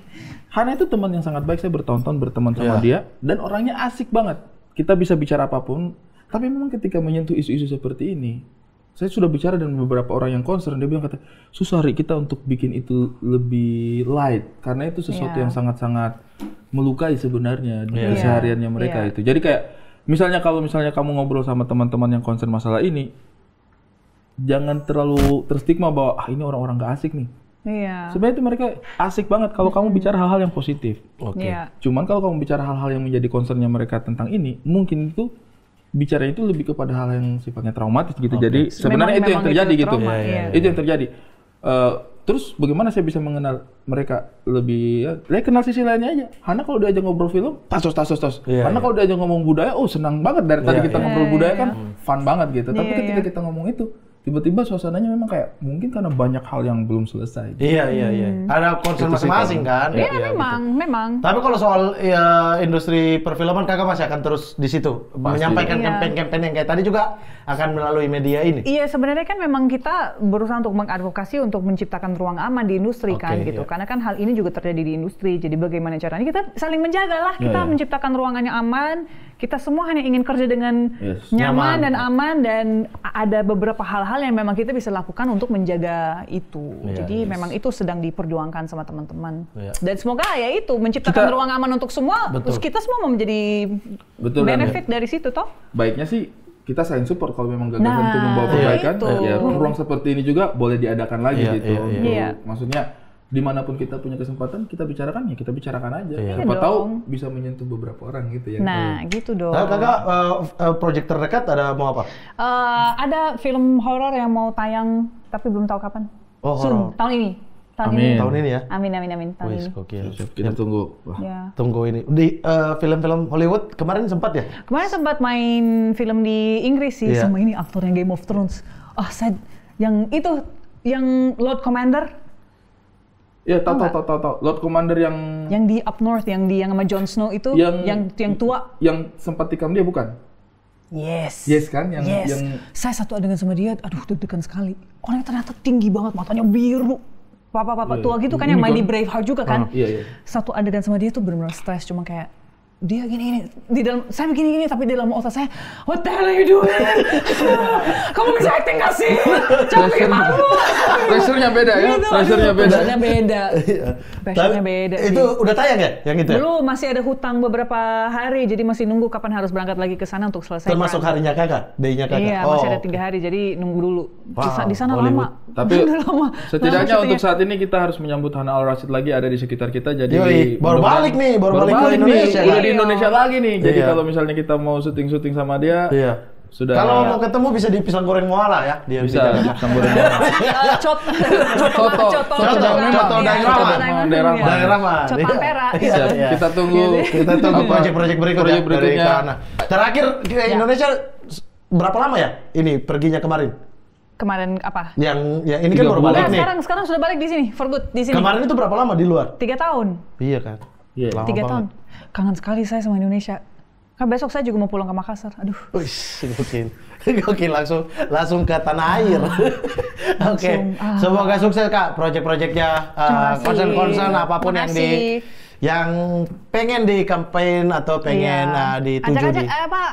Hana itu teman yang sangat baik, saya bertahun-tahun berteman sama dia, dan orangnya asik banget. Kita bisa bicara apapun, tapi memang ketika menyentuh isu-isu seperti ini, saya sudah bicara dengan beberapa orang yang concern, dia bilang susah kita untuk bikin itu lebih light, karena itu sesuatu yang sangat-sangat melukai sebenarnya di kesehariannya mereka itu. Jadi kayak, misalnya kamu ngobrol sama teman-teman yang concern masalah ini, jangan terlalu terstigma bahwa ini orang-orang gak asik nih. Sebenarnya itu mereka asik banget kalau kamu bicara hal-hal yang positif. Cuman kalau kamu bicara hal-hal yang menjadi concernnya mereka tentang ini, mungkin itu bicara itu lebih kepada hal yang sifatnya traumatis gitu. Jadi sebenarnya itu yang terjadi gitu. Itu yang terjadi. Terus bagaimana saya bisa mengenal mereka lebih ya? Saya kenal sisi lainnya aja. Hana kalau diajak ngobrol film, tos. Hana kalau diajak ngomong budaya, senang banget dari tadi kita ngobrol budaya kan, fun banget gitu. Tapi ketika kita ngomong itu, tiba-tiba suasananya memang kayak mungkin karena banyak hal yang belum selesai. Iya. Ada concern masing-masing kan? Iya, memang. Tapi kalau soal industri perfilman kakak masih akan terus di situ menyampaikan campaign-campaign yang kayak tadi juga akan melalui media ini. Iya, sebenarnya kan memang kita berusaha untuk mengadvokasi untuk menciptakan ruang aman di industri kan gitu. Karena kan hal ini juga terjadi di industri. Jadi bagaimana caranya kita saling menjaga lah, kita menciptakan ruangan yang aman. Kita semua hanya ingin kerja dengan nyaman dan aman, dan ada beberapa hal-hal yang memang kita bisa lakukan untuk menjaga itu. Jadi memang itu sedang diperjuangkan sama teman-teman. Dan semoga ya itu menciptakan ruang aman untuk semua. Terus kita semua mau menjadi benefit dari situ toh. Baiknya sih kita saling support kalau memang gagasan itu membawa perbaikan. Ya ruang seperti ini juga boleh diadakan lagi gitu. Maksudnya dimanapun kita punya kesempatan kita bicarakan kita bicarakan aja. Siapa tahu bisa menyentuh beberapa orang gitu ya. Nah gitu dong. Nah, kakak project terdekat ada mau apa? Ada film horor yang mau tayang tapi belum tahu kapan. Horor. Tahun ini. Tahun ini ya. Amin. Tahun ini. Kita tunggu. Tunggu ini. Di film-film Hollywood kemarin sempat ya? Kemarin sempat main film di Inggris sih sama ini aktornya Game of Thrones. Saya yang itu yang Lord Commander. Ya, tahu. Lord Commander yang di Up North, yang sama Jon Snow itu, yang tua. Yang sempat tikam dia bukan? Yes kan? Yang saya satu adegan sama dia, aduh deg-degan sekali. Orangnya ternyata tinggi banget, matanya biru. Bapak-bapak tua gitu kan yang main di Braveheart juga kan. Satu adegan sama dia tuh benar-benar stres, cuma kayak dia gini di dalam saya begini tapi di dalam otak saya, what the hell are you doing? Kamu bisa acting gak sih? Jangan bikin malu. Pressure-nya beda ya? Pressure-nya beda. Itu udah tayang ya yang itu? Belum, masih ada hutang beberapa hari, jadi masih nunggu kapan harus berangkat lagi ke sana untuk selesai. Termasuk harinya kakak, day-nya kakak? Iya, masih ada 3 hari, jadi nunggu dulu. Di sana lama. Tapi setidaknya untuk saat ini kita harus menyambut Hana Al-Rashid lagi ada di sekitar kita. Jadi baru balik ke Indonesia. Udah di Indonesia lagi nih. Jadi kalau misalnya kita mau syuting sama dia, sudah. Kalau mau ketemu bisa di Pisang Goreng Muala ya. Dia bisa Pisang Goreng Muala. Coto Daerah. Coto Ampera. Kita tunggu proyek berikutnya dari Hana. Terakhir ke Indonesia berapa lama ya? Ini perginya kemarin apa? Yang ini kan baru balik nih. Sekarang sudah balik di sini, for good di sini. Kemarin itu berapa lama di luar? 3 tahun. Iya kan? 3 tahun. Kangen sekali saya sama Indonesia. Kan besok saya juga mau pulang ke Makassar. Aduh. Gokil langsung ke tanah air. Oke. Semoga sukses Kak proyek-proyeknya, konsen-konsen apapun yang pengen di campaign atau pengen dituju di.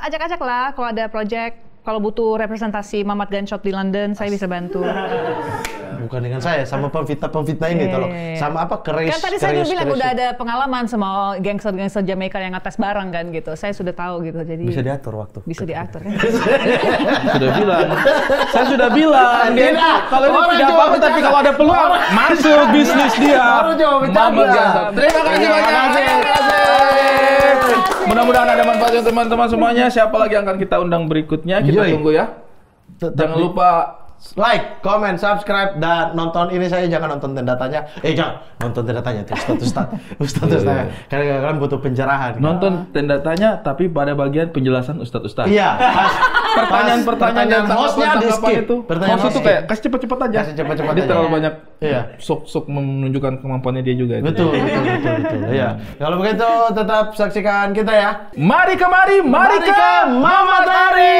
Ajak-ajak lah kalau ada proyek. Kalau butuh representasi Mamat Gunshot di London, saya bisa bantu. Bukan dengan saya, sama pemfitnah ini tolong. Sama apa? Kan tadi saya bilang udah ada pengalaman sama gangster-gangster Jamaika yang ngetes barang kan gitu. Saya sudah tahu gitu. Jadi bisa diatur waktu. Bisa diatur kan. Saya sudah bilang. Kalau ini tidak apa-apa, tapi kalau ada peluang masuk bisnis dia. Mamat Gunshot. Terima kasih banyak. Mudah-mudahan ada manfaatnya teman-teman semuanya. Siapa lagi yang akan kita undang berikutnya? Kita tunggu ya. Jangan lupa like, comment, subscribe, dan nonton ini. Saya jangan nonton tanda tanya. Jangan nonton tanda tanya. Ustadz tanya. Karena kalian butuh pencerahan. Nonton tanda tanya, tapi pada bagian penjelasan Ustadz. Iya. Pertanyaan dan hostnya di skip. Host itu kayak kasih cepet-cepet aja. Dia terlalu banyak sok menunjukkan kemampuannya dia juga. Betul. Iya. Kalau begitu tetap saksikan kita ya. Mari ke Mamat Hari.